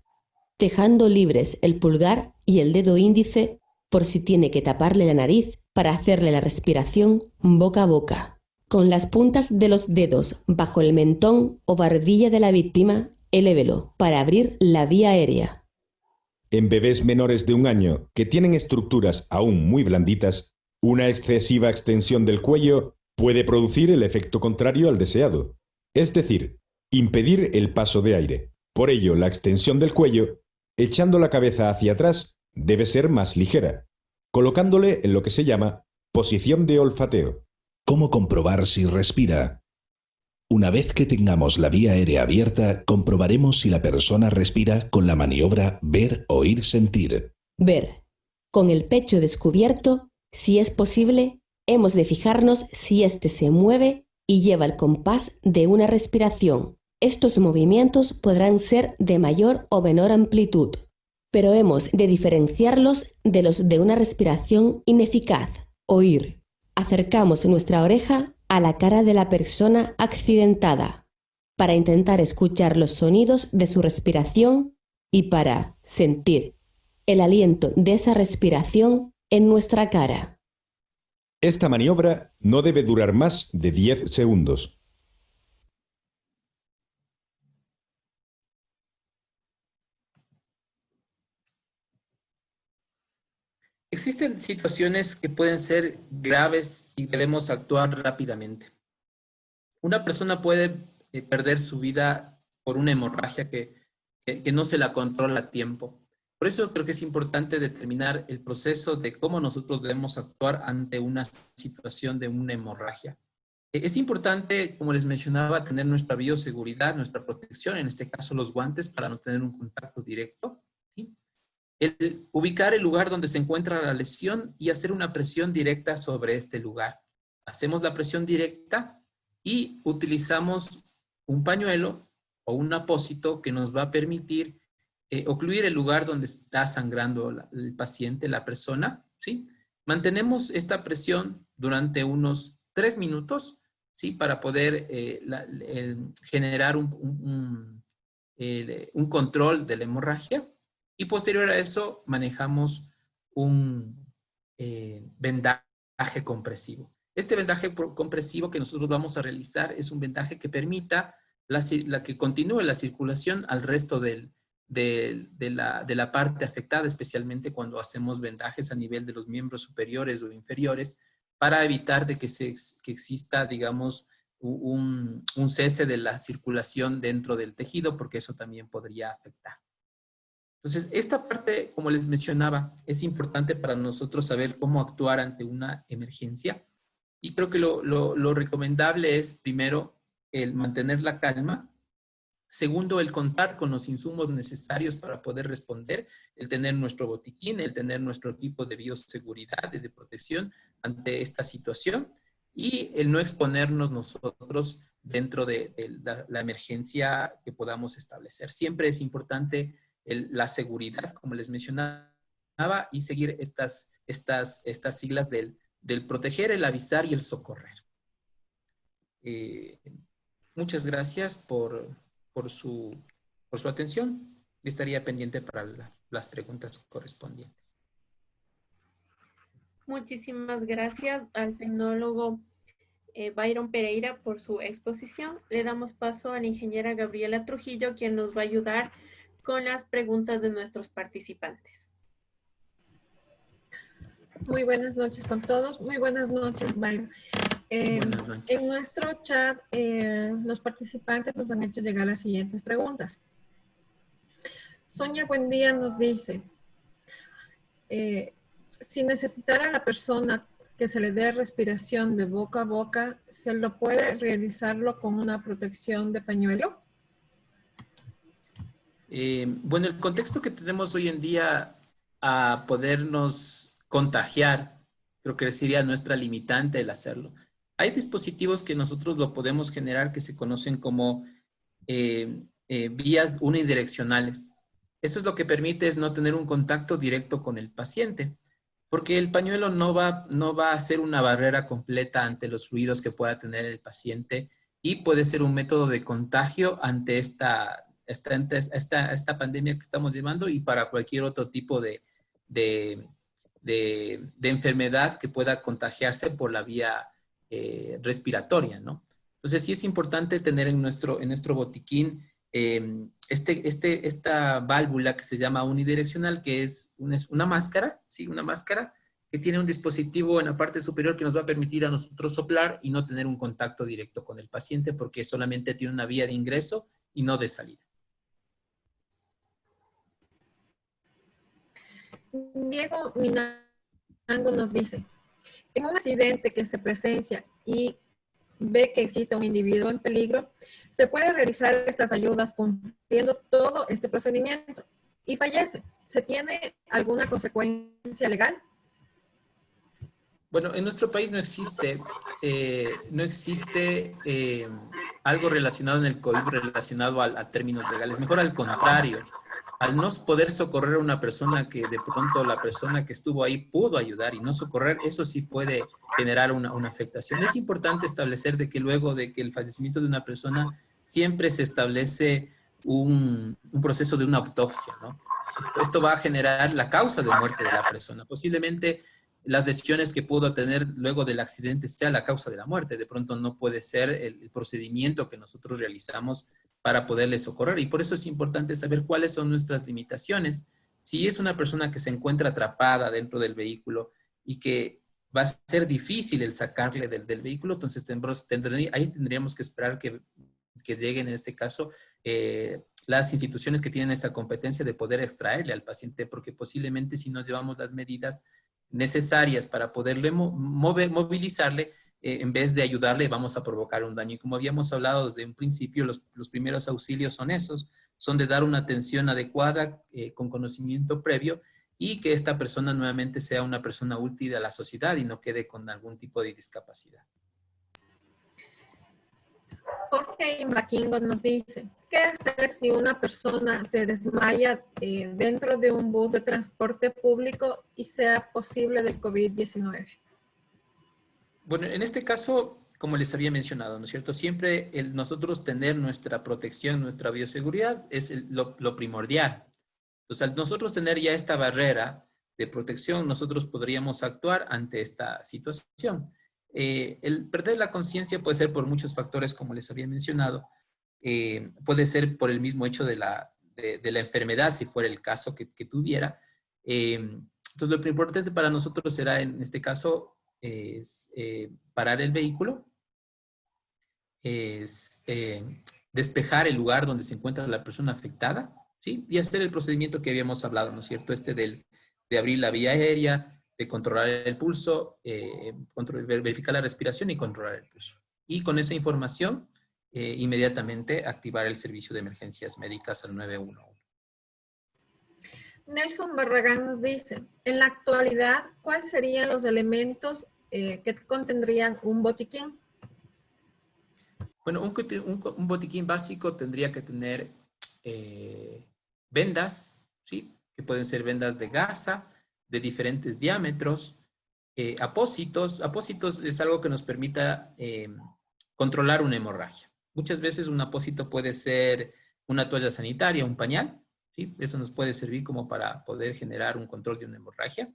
dejando libres el pulgar y el dedo índice por si tiene que taparle la nariz para hacerle la respiración boca a boca. Con las puntas de los dedos bajo el mentón o barbilla de la víctima, elévelo para abrir la vía aérea. En bebés menores de 1 año que tienen estructuras aún muy blanditas, una excesiva extensión del cuello puede producir el efecto contrario al deseado, es decir, impedir el paso de aire. Por ello, la extensión del cuello, echando la cabeza hacia atrás, debe ser más ligera, colocándole en lo que se llama posición de olfateo. ¿Cómo comprobar si respira? Una vez que tengamos la vía aérea abierta, comprobaremos si la persona respira con la maniobra ver, oír, sentir. Ver. Con el pecho descubierto, si es posible, hemos de fijarnos si éste se mueve y lleva el compás de una respiración. Estos movimientos podrán ser de mayor o menor amplitud, pero hemos de diferenciarlos de los de una respiración ineficaz. Oír. Acercamos nuestra oreja a la cara de la persona accidentada para intentar escuchar los sonidos de su respiración y para sentir el aliento de esa respiración en nuestra cara. Esta maniobra no debe durar más de 10 segundos. Existen situaciones que pueden ser graves y debemos actuar rápidamente. Una persona puede perder su vida por una hemorragia que no se la controla a tiempo. Por eso creo que es importante determinar el proceso de cómo nosotros debemos actuar ante una situación de una hemorragia. Es importante, como les mencionaba, tener nuestra bioseguridad, nuestra protección, en este caso los guantes para no tener un contacto directo, ¿sí? Ubicar el lugar donde se encuentra la lesión y hacer una presión directa sobre este lugar. Hacemos la presión directa y utilizamos un pañuelo o un apósito que nos va a permitir ocluir el lugar donde está sangrando el paciente, la persona, ¿sí? Mantenemos esta presión durante unos 3 minutos, ¿sí? Para poder generar un control de la hemorragia. Y posterior a eso manejamos un vendaje compresivo. Este vendaje compresivo que nosotros vamos a realizar es un vendaje que permita que continúe la circulación al resto de la parte afectada, especialmente cuando hacemos vendajes a nivel de los miembros superiores o inferiores, para evitar de que exista, digamos, un cese de la circulación dentro del tejido, porque eso también podría afectar. Entonces, esta parte, como les mencionaba, es importante para nosotros saber cómo actuar ante una emergencia. Y creo que lo recomendable es, primero, el mantener la calma, Segundo, el contar con los insumos necesarios para poder responder, el tener nuestro botiquín, el tener nuestro equipo de bioseguridad y de protección ante esta situación y el no exponernos nosotros dentro de la emergencia que podamos establecer. Siempre es importante la seguridad, como les mencionaba, y seguir estas siglas del proteger, el avisar y el socorrer. Muchas gracias por su atención. Estaría pendiente para las preguntas correspondientes. Muchísimas gracias al tecnólogo Byron Pereira por su exposición. Le damos paso a la ingeniera Gabriela Trujillo, quien nos va a ayudar con las preguntas de nuestros participantes. Muy buenas noches con todos. Muy buenas noches, Byron. Buenas noches. En nuestro chat, los participantes nos han hecho llegar las siguientes preguntas. Sonia Buendía nos dice, si necesitara la persona que se le dé respiración de boca a boca, ¿se lo puede realizarlo con una protección de pañuelo? Bueno, el contexto que tenemos hoy en día a podernos contagiar, creo que sería nuestra limitante el hacerlo. Hay dispositivos que nosotros lo podemos generar que se conocen como vías unidireccionales. Esto es lo que permite es no tener un contacto directo con el paciente, porque el pañuelo no va a ser una barrera completa ante los fluidos que pueda tener el paciente y puede ser un método de contagio ante esta pandemia que estamos llevando y para cualquier otro tipo de enfermedad que pueda contagiarse por la vía respiratoria, ¿no? Entonces sí es importante tener en nuestro botiquín esta válvula que se llama unidireccional, que es una máscara, ¿sí? Una máscara que tiene un dispositivo en la parte superior que nos va a permitir a nosotros soplar y no tener un contacto directo con el paciente porque solamente tiene una vía de ingreso y no de salida. Diego Minango nos dice, en un accidente que se presencia y ve que existe un individuo en peligro, se puede realizar estas ayudas cumpliendo todo este procedimiento y fallece. ¿Se tiene alguna consecuencia legal? Bueno, en nuestro país no existe algo relacionado en el COVID relacionado a términos legales. Mejor al contrario, al no poder socorrer a una persona que de pronto la persona que estuvo ahí pudo ayudar y no socorrer, eso sí puede generar una afectación. Es importante establecer de que luego de que el fallecimiento de una persona siempre se establece un proceso de una autopsia, ¿no? Esto va a generar la causa de muerte de la persona. Posiblemente las lesiones que pudo tener luego del accidente sea la causa de la muerte. De pronto no puede ser el procedimiento que nosotros realizamos para poderle socorrer. Y por eso es importante saber cuáles son nuestras limitaciones. Si es una persona que se encuentra atrapada dentro del vehículo y que va a ser difícil el sacarle del vehículo, entonces ahí tendríamos que esperar que lleguen, en este caso, las instituciones que tienen esa competencia de poder extraerle al paciente, porque posiblemente si nos llevamos las medidas necesarias para poderle movilizarle, en vez de ayudarle, vamos a provocar un daño. Y como habíamos hablado desde un principio, los primeros auxilios son esos, son de dar una atención adecuada, con conocimiento previo, y que esta persona nuevamente sea una persona útil a la sociedad y no quede con algún tipo de discapacidad. Jorge Maquingo nos dice, ¿qué hacer si una persona se desmaya dentro de un bus de transporte público y sea posible de COVID-19? Bueno, en este caso, como les había mencionado, ¿no es cierto? Siempre nosotros tener nuestra protección, nuestra bioseguridad es lo primordial. Entonces, al nosotros tener ya esta barrera de protección, nosotros podríamos actuar ante esta situación. El perder la conciencia puede ser por muchos factores, como les había mencionado. Puede ser por el mismo hecho de la enfermedad, si fuera el caso que tuviera. Entonces, lo importante para nosotros será, en este caso, es parar el vehículo, es despejar el lugar donde se encuentra la persona afectada, ¿sí? Y hacer el procedimiento que habíamos hablado, ¿no es cierto? De abrir la vía aérea, de controlar el pulso, verificar la respiración y controlar el pulso. Y con esa información, inmediatamente activar el servicio de emergencias médicas al 911. Nelson Barragán nos dice, en la actualidad, ¿cuáles serían los elementos que contendrían un botiquín? Bueno, un botiquín básico tendría que tener vendas, ¿sí? Que pueden ser vendas de gasa, de diferentes diámetros, apósitos. Apósitos es algo que nos permita controlar una hemorragia. Muchas veces un apósito puede ser una toalla sanitaria, un pañal, ¿sí? Eso nos puede servir como para poder generar un control de una hemorragia.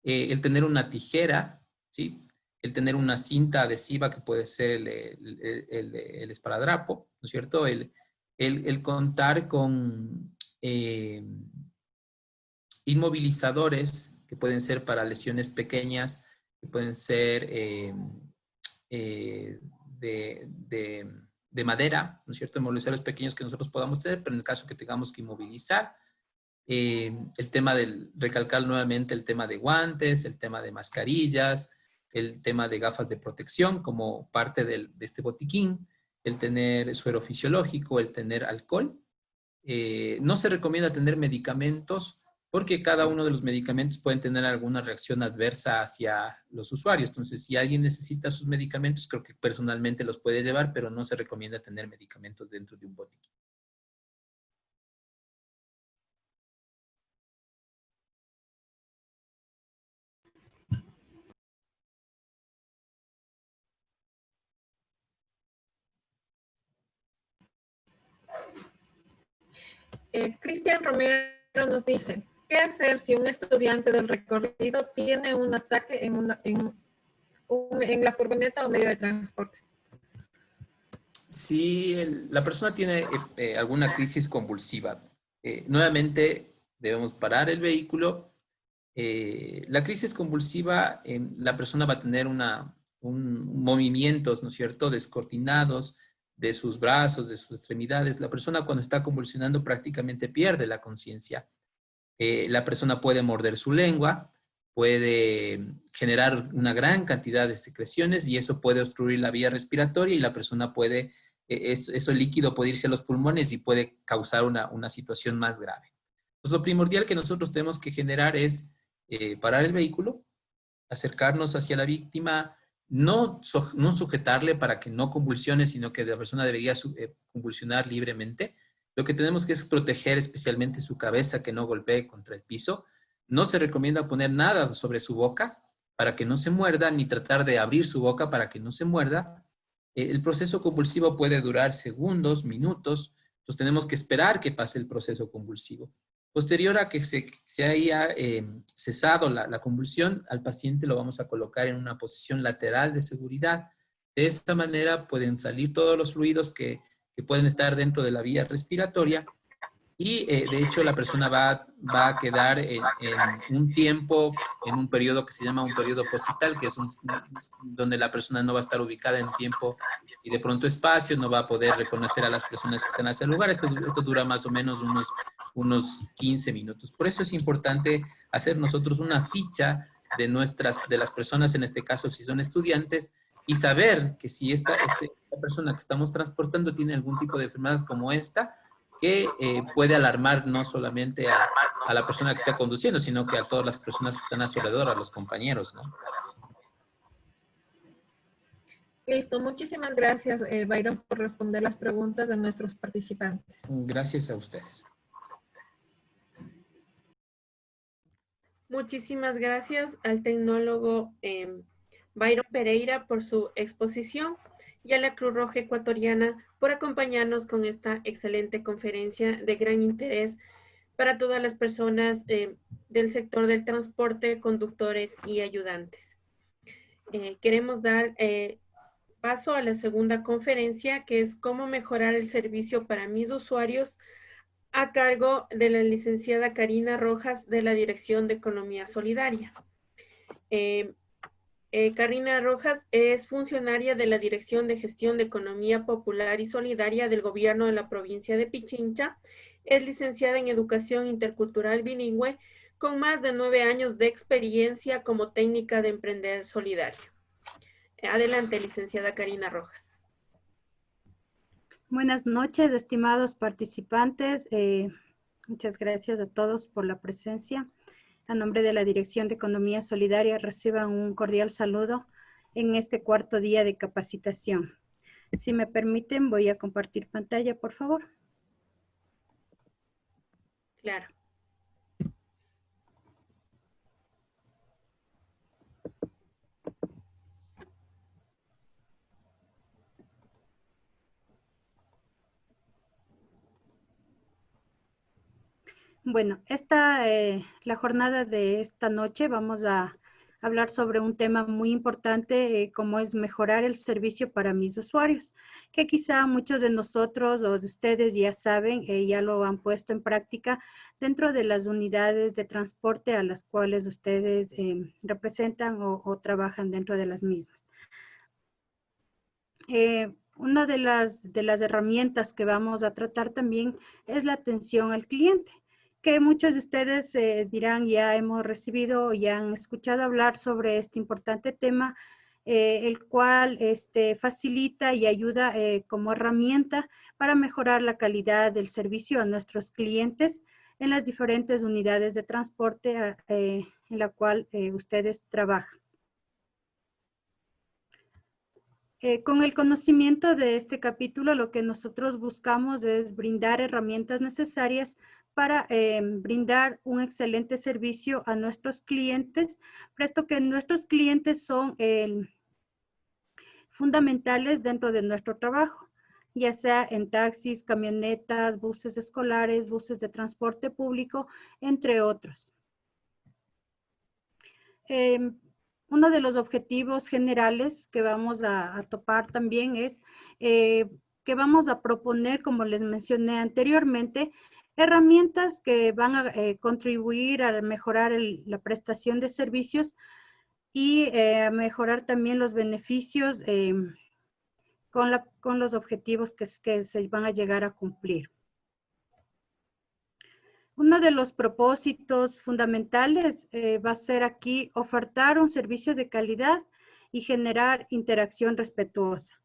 El tener una tijera, ¿sí? El tener una cinta adhesiva que puede ser el esparadrapo, ¿no es cierto? El contar con inmovilizadores que pueden ser para lesiones pequeñas, que pueden ser de madera, ¿no es cierto? Inmovilizadores pequeños que nosotros podamos tener, pero en el caso que tengamos que inmovilizar, el tema del, recalcar nuevamente el tema de guantes, el tema de mascarillas, el tema de gafas de protección como parte de este botiquín, el tener suero fisiológico, el tener alcohol. No se recomienda tener medicamentos porque cada uno de los medicamentos pueden tener alguna reacción adversa hacia los usuarios. Entonces, si alguien necesita sus medicamentos, creo que personalmente los puede llevar, pero no se recomienda tener medicamentos dentro de un botiquín. Cristian Romero nos dice, ¿qué hacer si un estudiante del recorrido tiene un ataque en la furgoneta o medio de transporte? Si la persona tiene alguna crisis convulsiva, nuevamente debemos parar el vehículo. La crisis convulsiva, la persona va a tener movimientos, ¿no es cierto?, descoordinados de sus brazos, de sus extremidades. La persona cuando está convulsionando prácticamente pierde la conciencia. La persona puede morder su lengua, puede generar una gran cantidad de secreciones y eso puede obstruir la vía respiratoria y la persona puede, eso líquido puede irse a los pulmones y puede causar una situación más grave. Pues lo primordial que nosotros tenemos que generar es parar el vehículo, acercarnos hacia la víctima, no sujetarle para que no convulsione, sino que la persona debería convulsionar libremente. Lo que tenemos que es proteger especialmente su cabeza, que no golpee contra el piso. No se recomienda poner nada sobre su boca para que no se muerda, ni tratar de abrir su boca para que no se muerda. El proceso convulsivo puede durar segundos, minutos, entonces tenemos que esperar que pase el proceso convulsivo. Posterior a que se haya cesado la convulsión, al paciente lo vamos a colocar en una posición lateral de seguridad. De esta manera pueden salir todos los fluidos que pueden estar dentro de la vía respiratoria y de hecho la persona va a quedar en un tiempo, en un periodo que se llama un periodo postal, que es donde la persona no va a estar ubicada en tiempo y de pronto espacio, no va a poder reconocer a las personas que están en ese lugar. Esto dura más o menos unos 15 minutos. Por eso es importante hacer nosotros una ficha de las personas, en este caso si son estudiantes, y saber que si esta persona que estamos transportando tiene algún tipo de enfermedad como esta, que puede alarmar no solamente a la persona que está conduciendo, sino que a todas las personas que están a su alrededor, a los compañeros, ¿no? Listo, muchísimas gracias, Byron, por responder las preguntas de nuestros participantes. Gracias a ustedes. Muchísimas gracias al tecnólogo Byron Pereira por su exposición y a la Cruz Roja Ecuatoriana por acompañarnos con esta excelente conferencia de gran interés para todas las personas del sector del transporte, conductores y ayudantes. Queremos dar paso a la segunda conferencia, que es cómo mejorar el servicio para mis usuarios, a cargo de la licenciada Karina Rojas de la Dirección de Economía Solidaria. Karina Rojas es funcionaria de la Dirección de Gestión de Economía Popular y Solidaria del Gobierno de la provincia de Pichincha. Es licenciada en Educación Intercultural Bilingüe con más de 9 años de experiencia como técnica de emprender solidario. Adelante, licenciada Karina Rojas. Buenas noches, estimados participantes. Muchas gracias a todos por la presencia. A nombre de la Dirección de Economía Solidaria, reciban un cordial saludo en este cuarto día de capacitación. Si me permiten, voy a compartir pantalla, por favor. Claro. Bueno, la jornada de esta noche vamos a hablar sobre un tema muy importante como es mejorar el servicio para mis usuarios, que quizá muchos de nosotros o de ustedes ya saben, ya lo han puesto en práctica dentro de las unidades de transporte a las cuales ustedes representan o trabajan dentro de las mismas. Una de las herramientas que vamos a tratar también es la atención al cliente, que muchos de ustedes dirán ya hemos recibido o ya han escuchado hablar sobre este importante tema, el cual facilita y ayuda como herramienta para mejorar la calidad del servicio a nuestros clientes en las diferentes unidades de transporte en la cual ustedes trabajan. Con el conocimiento de este capítulo, lo que nosotros buscamos es brindar herramientas necesarias para brindar un excelente servicio a nuestros clientes, puesto que nuestros clientes son fundamentales dentro de nuestro trabajo, ya sea en taxis, camionetas, buses escolares, buses de transporte público, entre otros. Uno de los objetivos generales que vamos a topar también es que vamos a proponer, como les mencioné anteriormente, herramientas que van a contribuir a mejorar la prestación de servicios y a mejorar también los beneficios con los objetivos que se van a llegar a cumplir. Uno de los propósitos fundamentales va a ser aquí ofertar un servicio de calidad y generar interacción respetuosa.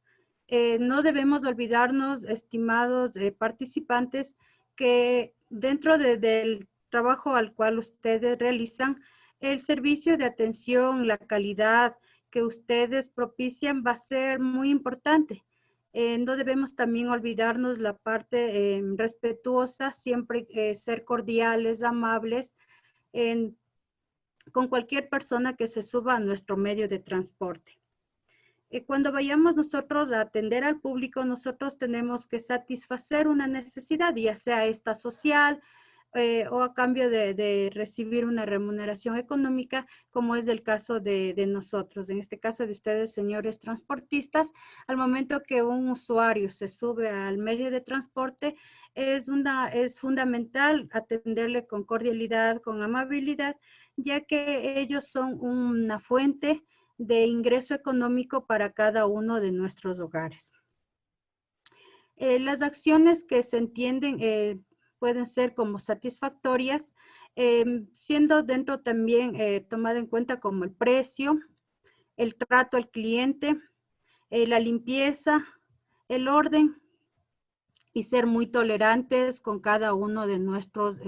No debemos olvidarnos, estimados participantes, que dentro del trabajo al cual ustedes realizan, el servicio de atención, la calidad que ustedes propician va a ser muy importante. No debemos también olvidarnos la parte respetuosa, siempre ser cordiales, amables con cualquier persona que se suba a nuestro medio de transporte. Cuando vayamos nosotros a atender al público, nosotros tenemos que satisfacer una necesidad, ya sea esta social o a cambio de recibir una remuneración económica, como es el caso de nosotros. En este caso de ustedes, señores transportistas, al momento que un usuario se sube al medio de transporte, es fundamental atenderle con cordialidad, con amabilidad, ya que ellos son una fuente de ingreso económico para cada uno de nuestros hogares. Las acciones que se entienden pueden ser como satisfactorias, siendo dentro también tomado en cuenta como el precio, el trato al cliente, la limpieza, el orden y ser muy tolerantes con cada uno de nuestros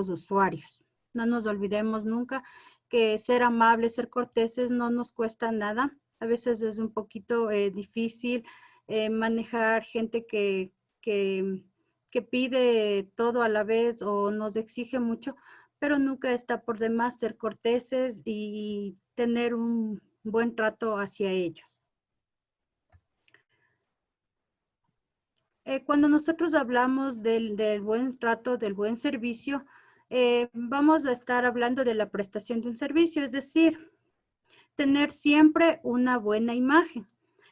usuarios. No nos olvidemos nunca que ser amables, ser corteses no nos cuesta nada. A veces es un poquito difícil manejar gente que pide todo a la vez o nos exige mucho, pero nunca está por demás ser corteses y tener un buen trato hacia ellos. Cuando nosotros hablamos del buen trato, del buen servicio, vamos a estar hablando de la prestación de un servicio, es decir, tener siempre una buena imagen.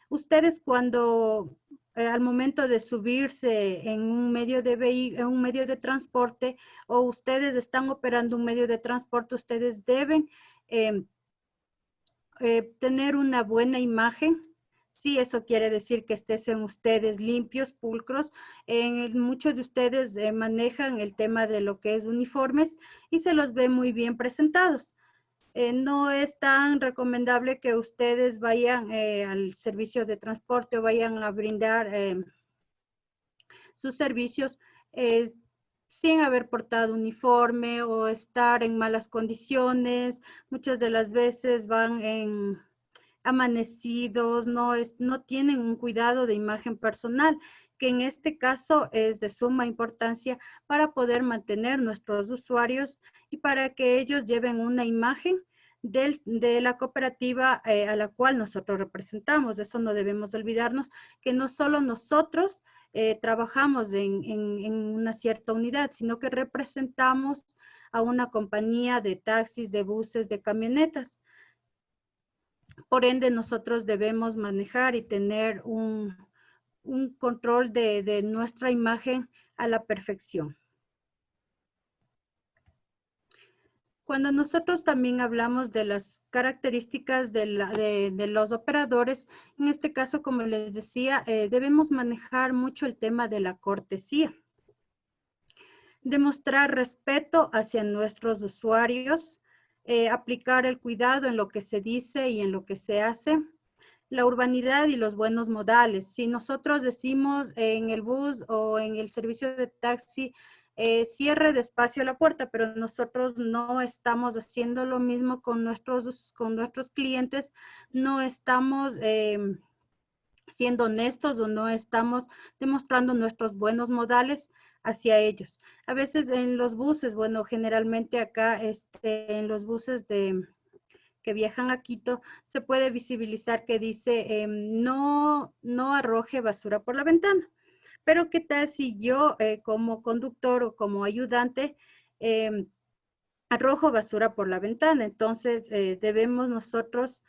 Ustedes cuando al momento de subirse en un medio de transporte o ustedes están operando un medio de transporte, ustedes deben tener una buena imagen. Sí, eso quiere decir que estén ustedes limpios, pulcros. Muchos de ustedes manejan el tema de lo que es uniformes y se los ve muy bien presentados. No es tan recomendable que ustedes vayan al servicio de transporte o vayan a brindar sus servicios sin haber portado uniforme o estar en malas condiciones. Muchas de las veces van amanecidos, no tienen un cuidado de imagen personal, que en este caso es de suma importancia para poder mantener nuestros usuarios y para que ellos lleven una imagen de la cooperativa a la cual nosotros representamos. Eso no debemos olvidarnos, que no solo nosotros trabajamos en una cierta unidad, sino que representamos a una compañía de taxis, de buses, de camionetas. Por ende, nosotros debemos manejar y tener un control de nuestra imagen a la perfección. Cuando nosotros también hablamos de las características de los operadores, en este caso, como les decía, debemos manejar mucho el tema de la cortesía. Demostrar respeto hacia nuestros usuarios, aplicar el cuidado en lo que se dice y en lo que se hace, la urbanidad y los buenos modales. Si nosotros decimos en el bus o en el servicio de taxi, cierre despacio la puerta, pero nosotros no estamos haciendo lo mismo con nuestros clientes, no estamos siendo honestos o no estamos demostrando nuestros buenos modales hacia ellos. A veces en los buses, bueno, generalmente acá en los buses que viajan a Quito, se puede visibilizar que dice no arroje basura por la ventana. Pero ¿qué tal si yo como conductor o como ayudante arrojo basura por la ventana? Entonces debemos nosotros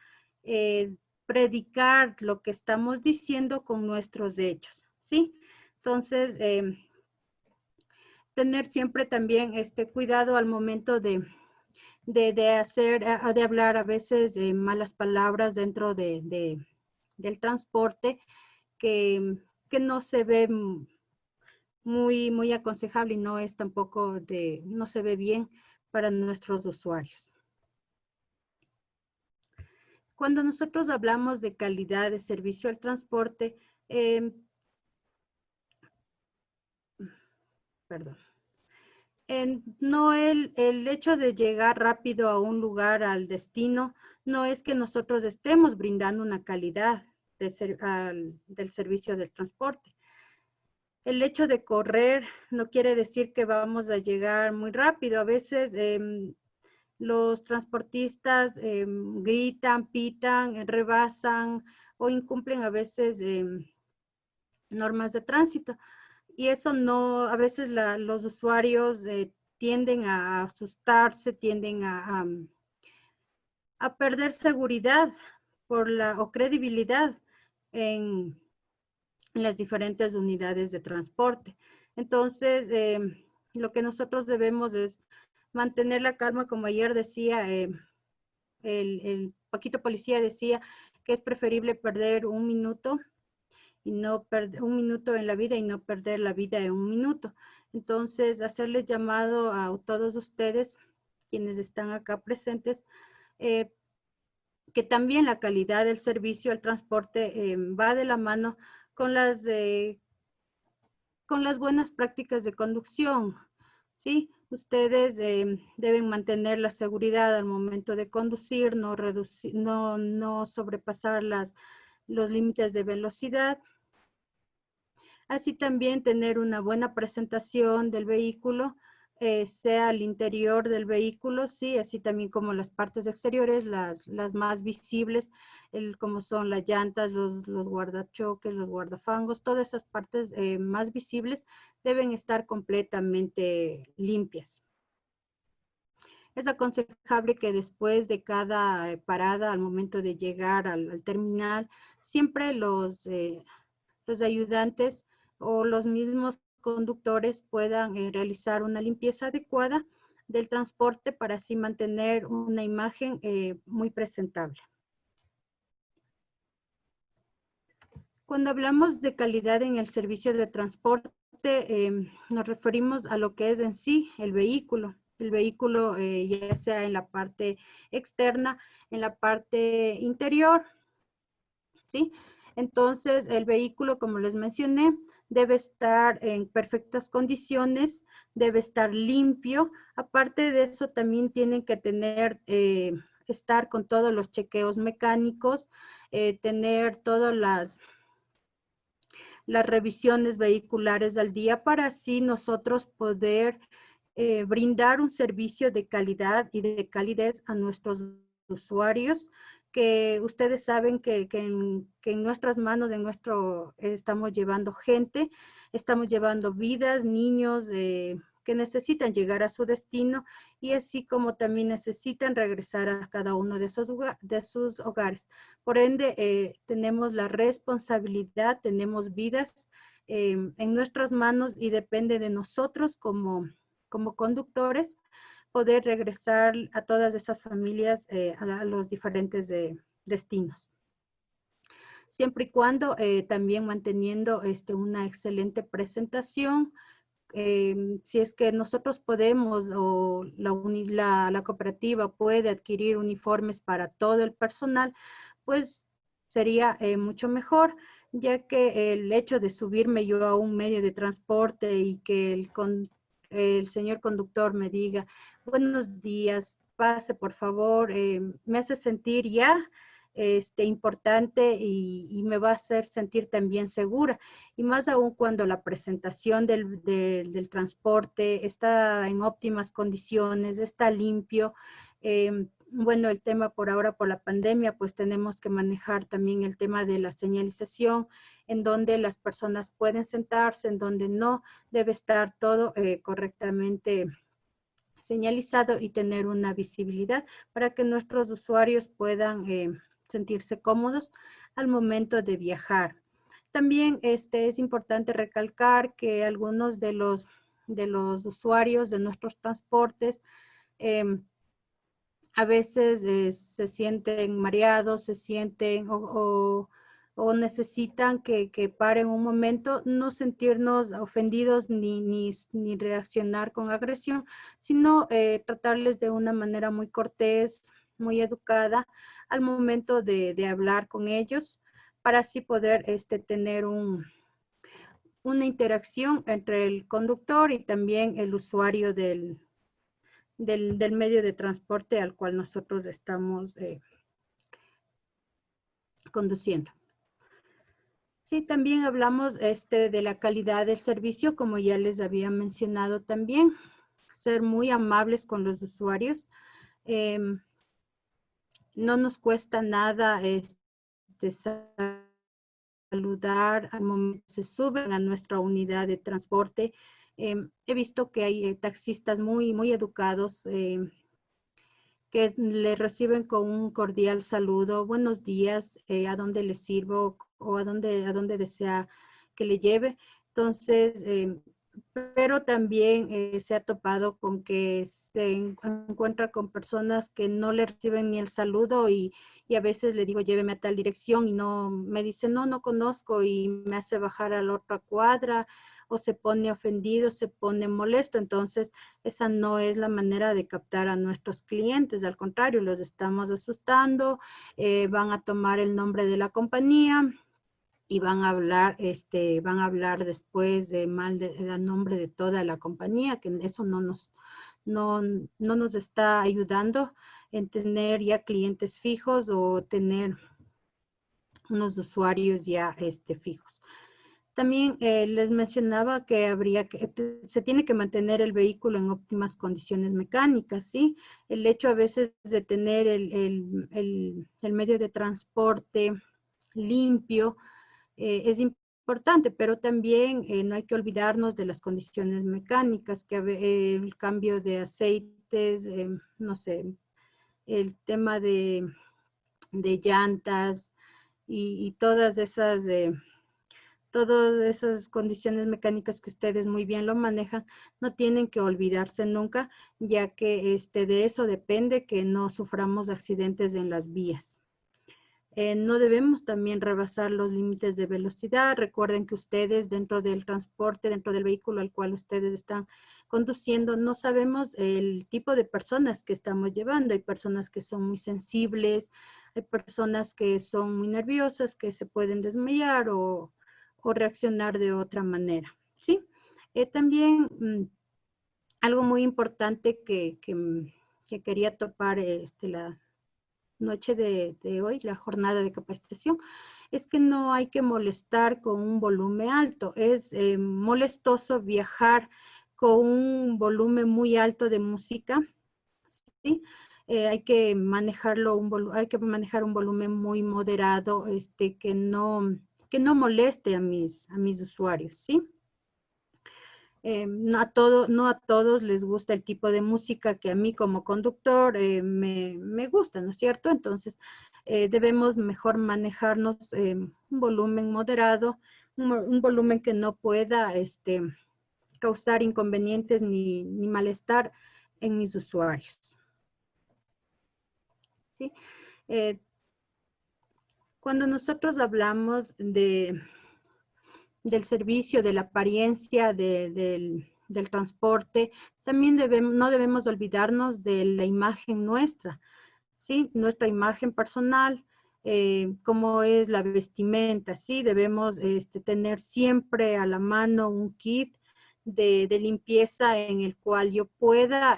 predicar lo que estamos diciendo con nuestros hechos, ¿sí? Entonces, tener siempre también cuidado al momento de hablar a veces malas palabras dentro del transporte que no se ve muy aconsejable y no es tampoco no se ve bien para nuestros usuarios. Cuando nosotros hablamos de calidad de servicio al transporte, no el hecho de llegar rápido a un lugar, al destino, no es que nosotros estemos brindando una calidad del servicio del transporte. El hecho de correr no quiere decir que vamos a llegar muy rápido. A veces los transportistas gritan, pitan, rebasan o incumplen a veces normas de tránsito. Y eso no, a veces los usuarios tienden a asustarse, tienden a perder seguridad o credibilidad en las diferentes unidades de transporte. Entonces, lo que nosotros debemos es mantener la calma, como ayer decía, el Paquito Policía decía que es preferible perder un minuto en la vida y no perder la vida en un minuto. Entonces, hacerles llamado a todos ustedes, quienes están acá presentes, que también la calidad del servicio al transporte va de la mano con las buenas prácticas de conducción, ¿sí? Ustedes deben mantener la seguridad al momento de conducir, no sobrepasar los límites de velocidad. Así también tener una buena presentación del vehículo, sea al interior del vehículo, sí, así también como las partes exteriores, las más visibles, como son las llantas, los guardachoques, los guardafangos, todas esas partes más visibles deben estar completamente limpias. Es aconsejable que después de cada parada, al momento de llegar al terminal, siempre los ayudantes o los mismos conductores puedan realizar una limpieza adecuada del transporte para así mantener una imagen muy presentable. Cuando hablamos de calidad en el servicio de transporte, nos referimos a lo que es en sí el vehículo. el vehículo, ya sea en la parte externa, en la parte interior, ¿sí? Entonces, el vehículo, como les mencioné, debe estar en perfectas condiciones, debe estar limpio. Aparte de eso, también tienen que tener, estar con todos los chequeos mecánicos, tener todas las revisiones vehiculares al día para así nosotros poder brindar un servicio de calidad y de calidez a nuestros usuarios, que ustedes saben que en nuestras manos, estamos llevando gente, estamos llevando vidas, niños que necesitan llegar a su destino y así como también necesitan regresar a cada uno de sus hogares. Por ende, tenemos la responsabilidad, tenemos vidas en nuestras manos y depende de nosotros como conductores, poder regresar a todas esas familias a los diferentes destinos. Siempre y cuando también manteniendo una excelente presentación. Si es que nosotros podemos o la cooperativa puede adquirir uniformes para todo el personal, pues sería mucho mejor, ya que el hecho de subirme yo a un medio de transporte y que el señor conductor me diga, buenos días, pase por favor, me hace sentir ya importante y me va a hacer sentir también segura. Y más aún cuando la presentación del transporte está en óptimas condiciones, está limpio. Bueno, el tema por ahora, por la pandemia, pues tenemos que manejar también el tema de la señalización, en donde las personas pueden sentarse, en donde no, debe estar todo correctamente señalizado y tener una visibilidad para que nuestros usuarios puedan sentirse cómodos al momento de viajar. También es importante recalcar que algunos de los usuarios de nuestros transportes a veces se sienten mareados, se sienten o necesitan que paren un momento, no sentirnos ofendidos ni reaccionar con agresión, sino tratarles de una manera muy cortés, muy educada al momento de hablar con ellos, para así poder tener una interacción entre el conductor y también el usuario del medio de transporte al cual nosotros estamos conduciendo. Sí, también hablamos de la calidad del servicio, como ya les había mencionado también, ser muy amables con los usuarios. No nos cuesta nada saludar al momento que se suben a nuestra unidad de transporte. He visto que hay taxistas muy educados que le reciben con un cordial saludo. Buenos días, ¿a dónde le sirvo? O a dónde desea que le lleve. Entonces, pero también se ha topado con que se encuentra con personas que no le reciben ni el saludo y a veces le digo lléveme a tal dirección y no, me dice no conozco y me hace bajar a la otra cuadra o se pone ofendido, se pone molesto. Entonces esa no es la manera de captar a nuestros clientes, al contrario, los estamos asustando, van a tomar el nombre de la compañía y van a hablar después de mal del nombre de toda la compañía, que eso no nos está ayudando en tener ya clientes fijos o tener unos usuarios ya fijos. También les mencionaba que se tiene que mantener el vehículo en óptimas condiciones mecánicas, ¿sí? El hecho a veces de tener el medio de transporte limpio, es importante, pero también no hay que olvidarnos de las condiciones mecánicas, que el cambio de aceites, no sé, el tema de llantas y todas esas condiciones mecánicas que ustedes muy bien lo manejan, no tienen que olvidarse nunca, ya que de eso depende que no suframos accidentes en las vías. No debemos también rebasar los límites de velocidad. Recuerden que ustedes dentro del transporte, dentro del vehículo al cual ustedes están conduciendo, no sabemos el tipo de personas que estamos llevando. Hay personas que son muy sensibles, hay personas que son muy nerviosas, que se pueden desmayar o reaccionar de otra manera, ¿sí? También algo muy importante que quería topar la noche de hoy, la jornada de capacitación, es que no hay que molestar con un volumen alto. Es molestoso viajar con un volumen muy alto de música, ¿sí? Hay que manejarlo, hay que manejar un volumen muy moderado, que no moleste a mis usuarios, ¿sí? No a todos les gusta el tipo de música que a mí como conductor me gusta, ¿no es cierto? Entonces, debemos mejor manejarnos un volumen moderado, un volumen que no pueda causar inconvenientes ni malestar en mis usuarios, ¿sí? Cuando nosotros hablamos del servicio, de la apariencia del transporte, también no debemos olvidarnos de la imagen nuestra, ¿sí? Nuestra imagen personal, cómo es la vestimenta, ¿sí? Debemos tener siempre a la mano un kit de limpieza en el cual yo pueda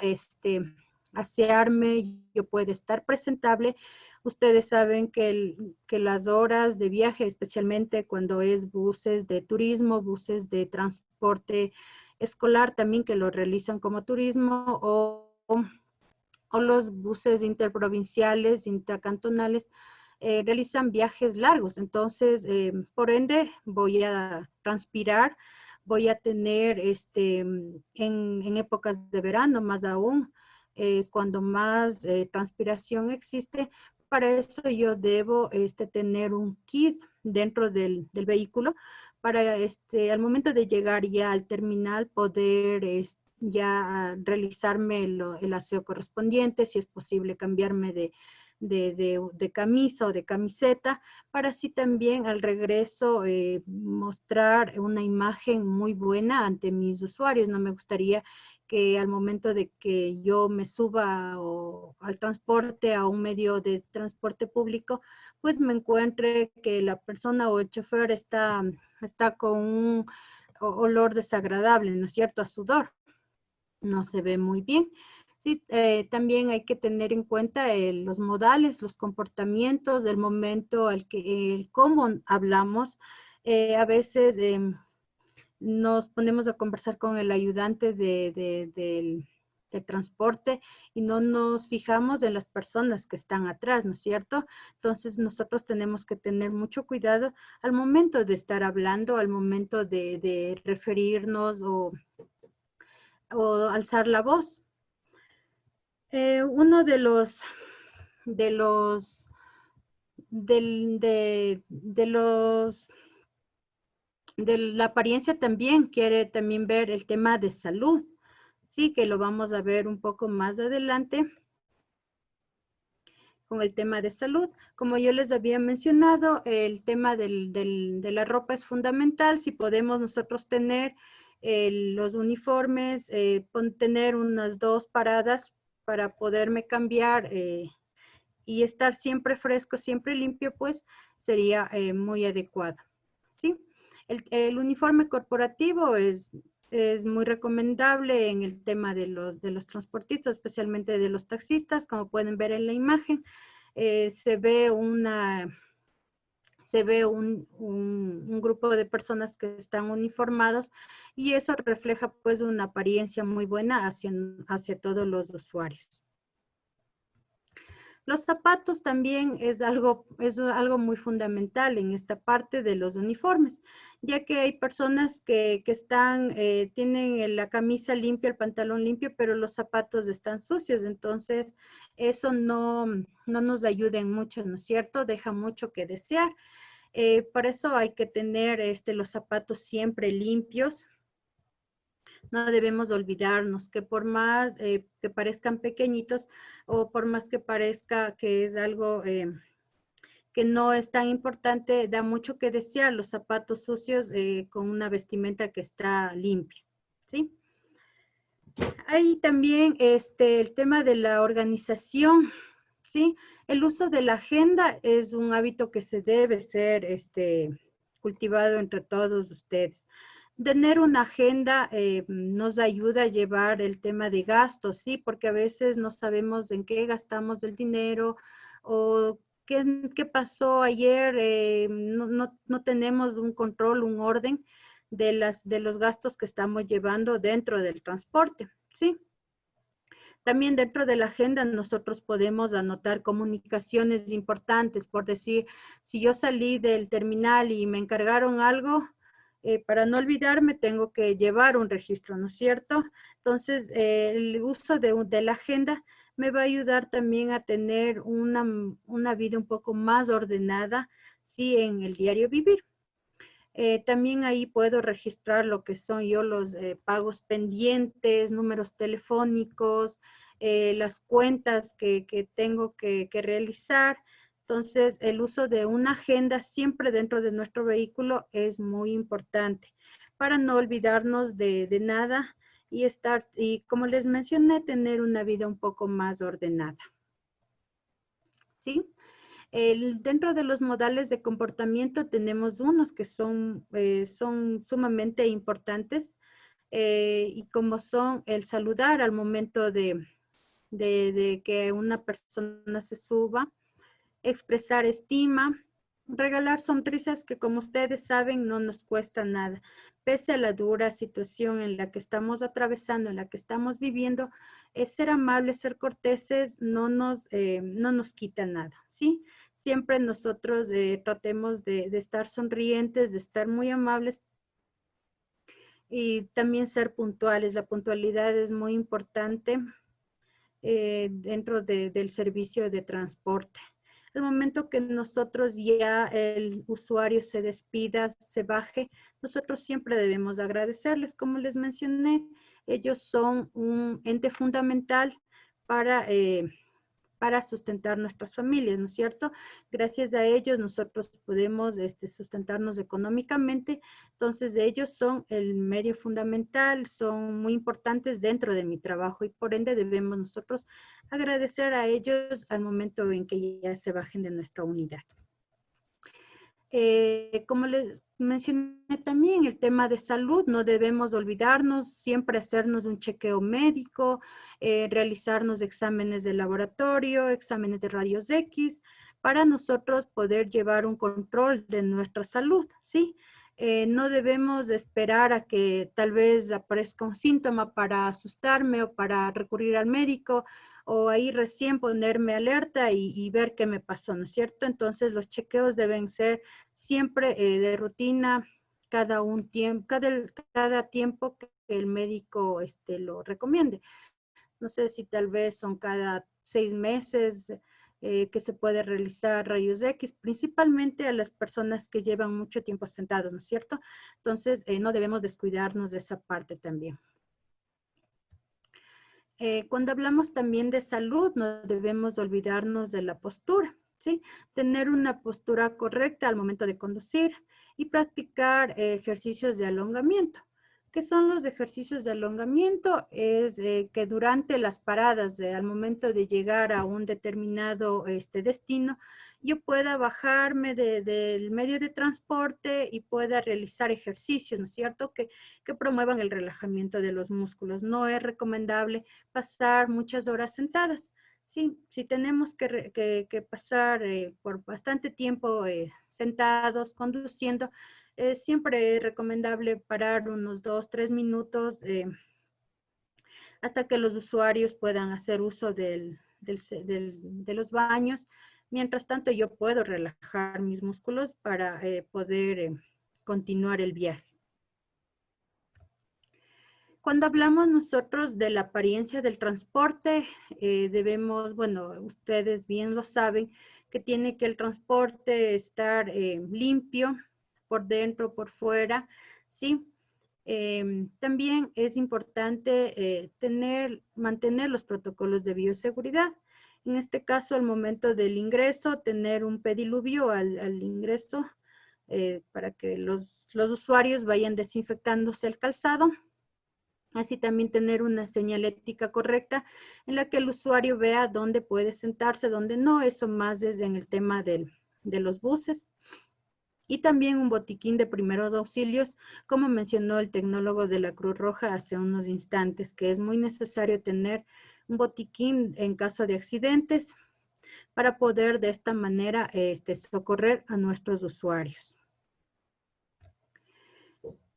asearme, yo pueda estar presentable. Ustedes saben que las horas de viaje, especialmente cuando es buses de turismo, buses de transporte escolar también que lo realizan como turismo o los buses interprovinciales, intracantonales, realizan viajes largos. Entonces, por ende, voy a transpirar, voy a tener en épocas de verano más aún, es cuando más transpiración existe. Para eso yo debo tener un kit dentro del vehículo para al momento de llegar ya al terminal poder ya realizarme el aseo correspondiente, si es posible cambiarme de camisa o de camiseta, para así también al regreso mostrar una imagen muy buena ante mis usuarios. No me gustaría que al momento de que yo me suba al transporte, a un medio de transporte público, pues me encuentre que la persona o el chofer está con un olor desagradable, ¿no es cierto?, a sudor. No se ve muy bien. Sí, también hay que tener en cuenta los modales, los comportamientos, el momento cómo hablamos. A veces nos ponemos a conversar con el ayudante del transporte y no nos fijamos en las personas que están atrás, ¿no es cierto? Entonces nosotros tenemos que tener mucho cuidado al momento de estar hablando, al momento de referirnos o alzar la voz. Uno de los de la apariencia también quiere también ver el tema de salud, sí, que lo vamos a ver un poco más adelante con el tema de salud. Como yo les había mencionado, el tema de la ropa es fundamental. Si podemos nosotros tener los uniformes, tener unas 2 paradas para poderme cambiar y estar siempre fresco, siempre limpio, pues sería muy adecuado, ¿sí? El uniforme corporativo es muy recomendable en el tema de los transportistas, especialmente de los taxistas. Como pueden ver en la imagen, se ve un grupo de personas que están uniformados y eso refleja pues una apariencia muy buena hacia todos los usuarios. Los zapatos también es algo muy fundamental en esta parte de los uniformes, ya que hay personas que tienen la camisa limpia, el pantalón limpio, pero los zapatos están sucios. Entonces, eso no nos ayuda mucho, ¿no es cierto? Deja mucho que desear. Por eso hay que tener los zapatos siempre limpios. No debemos olvidarnos que por más que parezcan pequeñitos o por más que parezca que es algo que no es tan importante, da mucho que desear los zapatos sucios con una vestimenta que está limpia, ¿sí? Hay también el tema de la organización, ¿sí? El uso de la agenda es un hábito que se debe ser cultivado entre todos ustedes. Tener una agenda nos ayuda a llevar el tema de gastos, ¿sí? Porque a veces no sabemos en qué gastamos el dinero o qué pasó ayer, no tenemos un control, un orden de los gastos que estamos llevando dentro del transporte, ¿sí? También dentro de la agenda nosotros podemos anotar comunicaciones importantes, por decir, si yo salí del terminal y me encargaron algo, para no olvidarme tengo que llevar un registro, ¿no es cierto? Entonces, el uso de la agenda me va a ayudar también a tener una vida un poco más ordenada, sí, en el diario vivir. También ahí puedo registrar lo que son yo los pagos pendientes, números telefónicos, las cuentas que tengo que realizar. Entonces, el uso de una agenda siempre dentro de nuestro vehículo es muy importante para no olvidarnos de nada y como les mencioné, tener una vida un poco más ordenada. ¿Sí? Dentro de los modales de comportamiento tenemos unos que son sumamente importantes y como son el saludar al momento de que una persona se suba, expresar estima, regalar sonrisas que como ustedes saben no nos cuesta nada. Pese a la dura situación en la que estamos atravesando, en la que estamos viviendo, ser amables, ser corteses no nos quita nada, ¿sí? Siempre nosotros tratemos de estar sonrientes, de estar muy amables y también ser puntuales. La puntualidad es muy importante dentro del servicio de transporte. Al momento que nosotros ya el usuario se despida, se baje, nosotros siempre debemos agradecerles. Como les mencioné, ellos son un ente fundamental para sustentar nuestras familias, ¿no es cierto? Gracias a ellos nosotros podemos sustentarnos económicamente, entonces ellos son el medio fundamental, son muy importantes dentro de mi trabajo y por ende debemos nosotros agradecer a ellos al momento en que ya se bajen de nuestra unidad. Como les mencioné también, el tema de salud, no debemos olvidarnos, siempre hacernos un chequeo médico, realizarnos exámenes de laboratorio, exámenes de rayos X, para nosotros poder llevar un control de nuestra salud, ¿sí? No debemos esperar a que tal vez aparezca un síntoma para asustarme o para recurrir al médico, o ahí recién ponerme alerta y ver qué me pasó, ¿no es cierto? Entonces los chequeos deben ser siempre de rutina, cada tiempo que el médico lo recomiende. No sé si tal vez son cada 6 meses que se puede realizar rayos X, principalmente a las personas que llevan mucho tiempo sentados, ¿no es cierto? Entonces no debemos descuidarnos de esa parte también. Cuando hablamos también de salud, no debemos olvidarnos de la postura, ¿sí? Tener una postura correcta al momento de conducir y practicar ejercicios de elongamiento. ¿Qué son los ejercicios de elongamiento? Es que durante las paradas, al momento de llegar a un determinado destino, yo pueda bajarme del medio de transporte y pueda realizar ejercicios, ¿no es cierto? Que promuevan el relajamiento de los músculos. No es recomendable pasar muchas horas sentadas. Sí, si tenemos que pasar por bastante tiempo sentados, conduciendo, siempre es recomendable parar unos 2, 3 minutos hasta que los usuarios puedan hacer uso de los baños. Mientras tanto, yo puedo relajar mis músculos para poder continuar el viaje. Cuando hablamos nosotros de la apariencia del transporte, debemos, bueno, ustedes bien lo saben, que tiene que el transporte estar limpio por dentro, por fuera, ¿sí? También es importante mantener los protocolos de bioseguridad. En este caso, al momento del ingreso, tener un pediluvio al ingreso para que los usuarios vayan desinfectándose el calzado. Así también tener una señalética correcta en la que el usuario vea dónde puede sentarse, dónde no, eso más desde en el tema de los buses. Y también un botiquín de primeros auxilios, como mencionó el tecnólogo de la Cruz Roja hace unos instantes, que es muy necesario tener un botiquín en caso de accidentes para poder de esta manera socorrer a nuestros usuarios.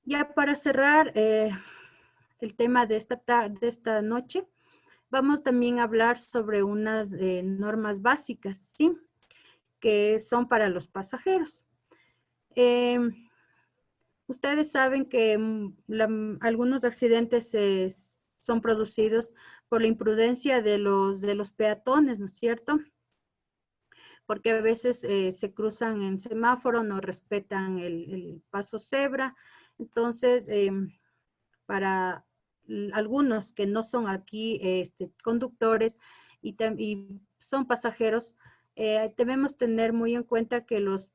Ya para cerrar el tema de esta noche, vamos también a hablar sobre unas normas básicas, ¿sí? Que son para los pasajeros. Ustedes saben que algunos accidentes son producidos por la imprudencia de los peatones, ¿no es cierto? Porque a veces se cruzan en semáforo, no respetan el paso cebra. Entonces, para algunos que no son aquí conductores y son pasajeros, debemos tener muy en cuenta que los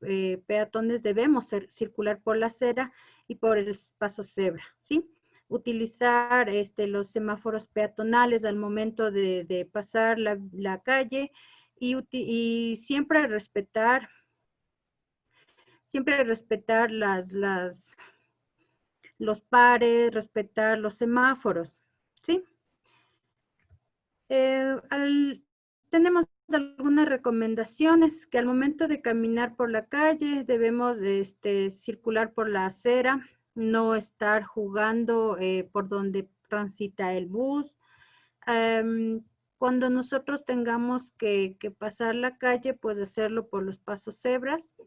peatones debemos circular por la acera y por el paso cebra, ¿sí? Utilizar los semáforos peatonales al momento de pasar la calle y siempre respetar los pares, respetar los semáforos, ¿sí? Tenemos algunas recomendaciones que al momento de caminar por la calle debemos circular por la acera, no estar jugando por donde transita el bus. Cuando nosotros tengamos que pasar la calle, pues hacerlo por los pasos cebras.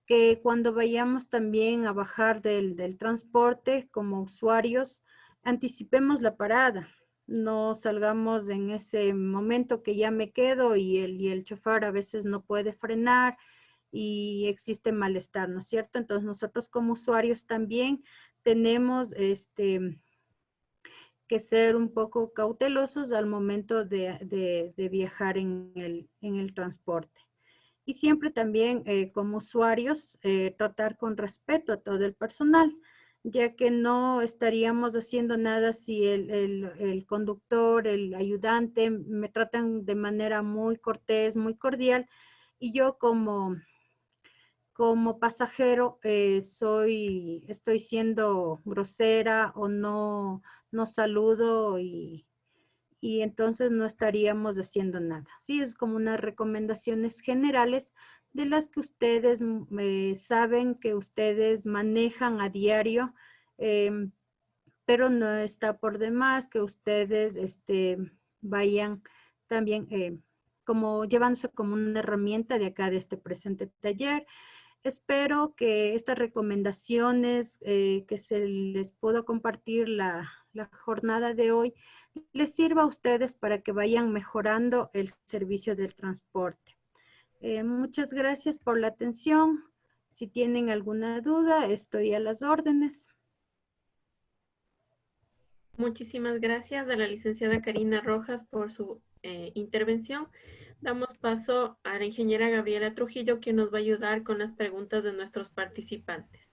Que cuando vayamos también a bajar del transporte como usuarios, anticipemos la parada. No salgamos en ese momento que ya me quedo y el chofer a veces no puede frenar y existe malestar, ¿no es cierto? Entonces nosotros como usuarios también tenemos que ser un poco cautelosos al momento de viajar en el transporte. Y siempre también como usuarios tratar con respeto a todo el personal, ya que no estaríamos haciendo nada si el conductor, el ayudante me tratan de manera muy cortés, muy cordial, y yo como pasajero estoy siendo grosera o no saludo y entonces no estaríamos haciendo nada. Sí, es como unas recomendaciones generales de las que ustedes saben que ustedes manejan a diario, pero no está por demás que ustedes vayan también como llevándose como una herramienta de acá de este presente taller. Espero que estas recomendaciones que se les pudo compartir la jornada de hoy les sirva a ustedes para que vayan mejorando el servicio del transporte. Muchas gracias por la atención. Si tienen alguna duda, estoy a las órdenes. Muchísimas gracias a la licenciada Karina Rojas por su intervención. Damos paso a la ingeniera Gabriela Trujillo, quien nos va a ayudar con las preguntas de nuestros participantes.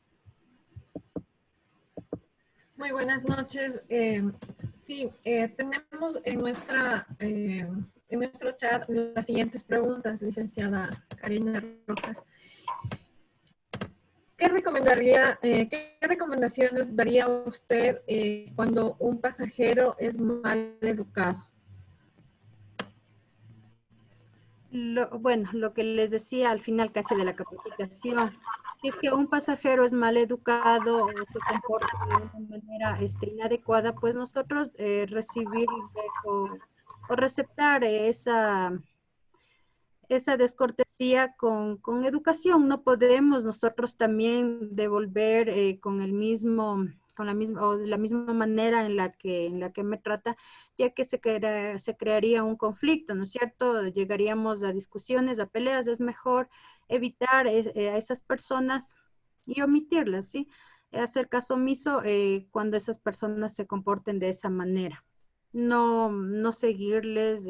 Muy buenas noches. Sí, tenemos en nuestro chat las siguientes preguntas, licenciada Karina Rojas. ¿Qué recomendaciones daría usted cuando un pasajero es mal educado? Bueno, lo que les decía al final casi de la capacitación, si es que un pasajero es mal educado o se comporta de una manera inadecuada, pues nosotros recibir o receptar esa descortesía con educación. No podemos nosotros también devolver con la misma manera en la que me trata, ya que se crearía un conflicto, ¿no es cierto? Llegaríamos a discusiones, a peleas. Es mejor evitar a esas personas y omitirlas, ¿sí? Hacer caso omiso cuando esas personas se comporten de esa manera. No seguirles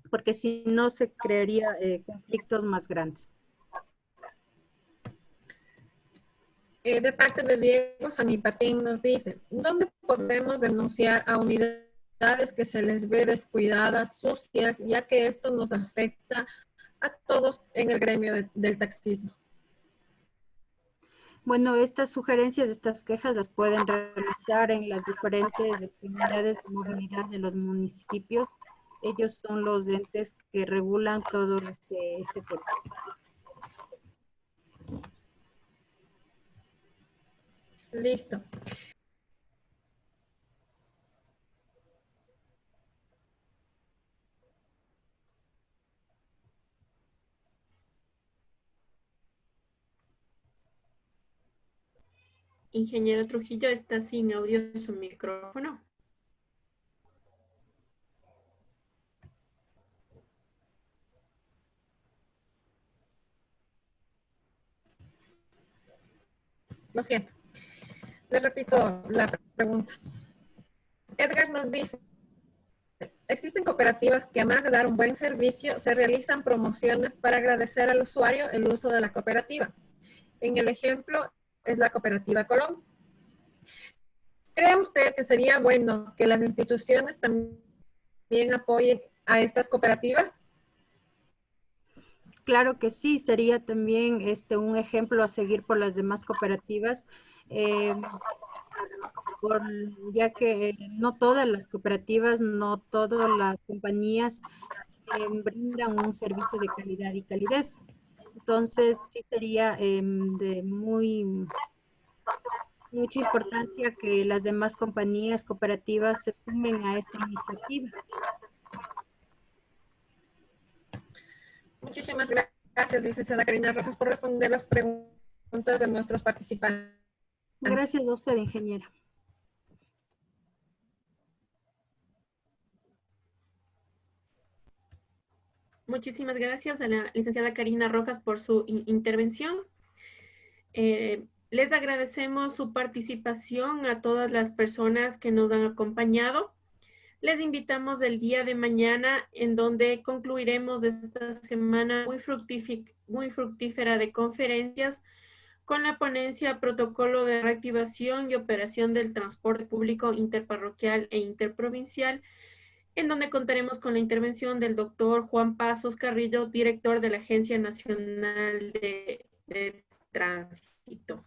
porque si no se crearía conflictos más grandes. De parte de Diego Sanipatín nos dice, ¿dónde podemos denunciar a unidades que se les ve descuidadas, sucias, ya que esto nos afecta a todos en el gremio del taxismo? Bueno, estas sugerencias, estas quejas las pueden realizar en las diferentes unidades de movilidad de los municipios. Ellos son los entes que regulan todo este tema. Listo. Ingeniero Trujillo, está sin audio su micrófono. Lo siento. Le repito la pregunta. Edgar nos dice, existen cooperativas que además de dar un buen servicio, se realizan promociones para agradecer al usuario el uso de la cooperativa. En el ejemplo es la Cooperativa Colón. ¿Cree usted que sería bueno que las instituciones también apoyen a estas cooperativas? Claro que sí, sería también un ejemplo a seguir por las demás cooperativas, ya que no todas las cooperativas, no todas las compañías brindan un servicio de calidad y calidez. Entonces, sí sería de mucha importancia que las demás compañías cooperativas se sumen a esta iniciativa. Muchísimas gracias, licenciada Karina Rojas, por responder las preguntas de nuestros participantes. Gracias a usted, ingeniera. Muchísimas gracias a la licenciada Karina Rojas por su intervención. Les agradecemos su participación a todas las personas que nos han acompañado. Les invitamos el día de mañana, en donde concluiremos esta semana muy fructífera de conferencias con la ponencia Protocolo de Reactivación y Operación del Transporte Público Interparroquial e Interprovincial, en donde contaremos con la intervención del doctor Juan Pasos Carrillo, director de la Agencia Nacional de Tránsito.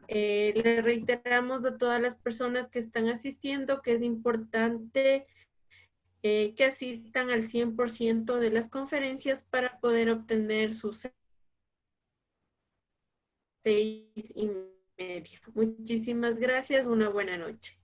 Le reiteramos a todas las personas que están asistiendo que es importante que asistan al 100% de las conferencias para poder obtener sus 6:30. Muchísimas gracias, una buena noche.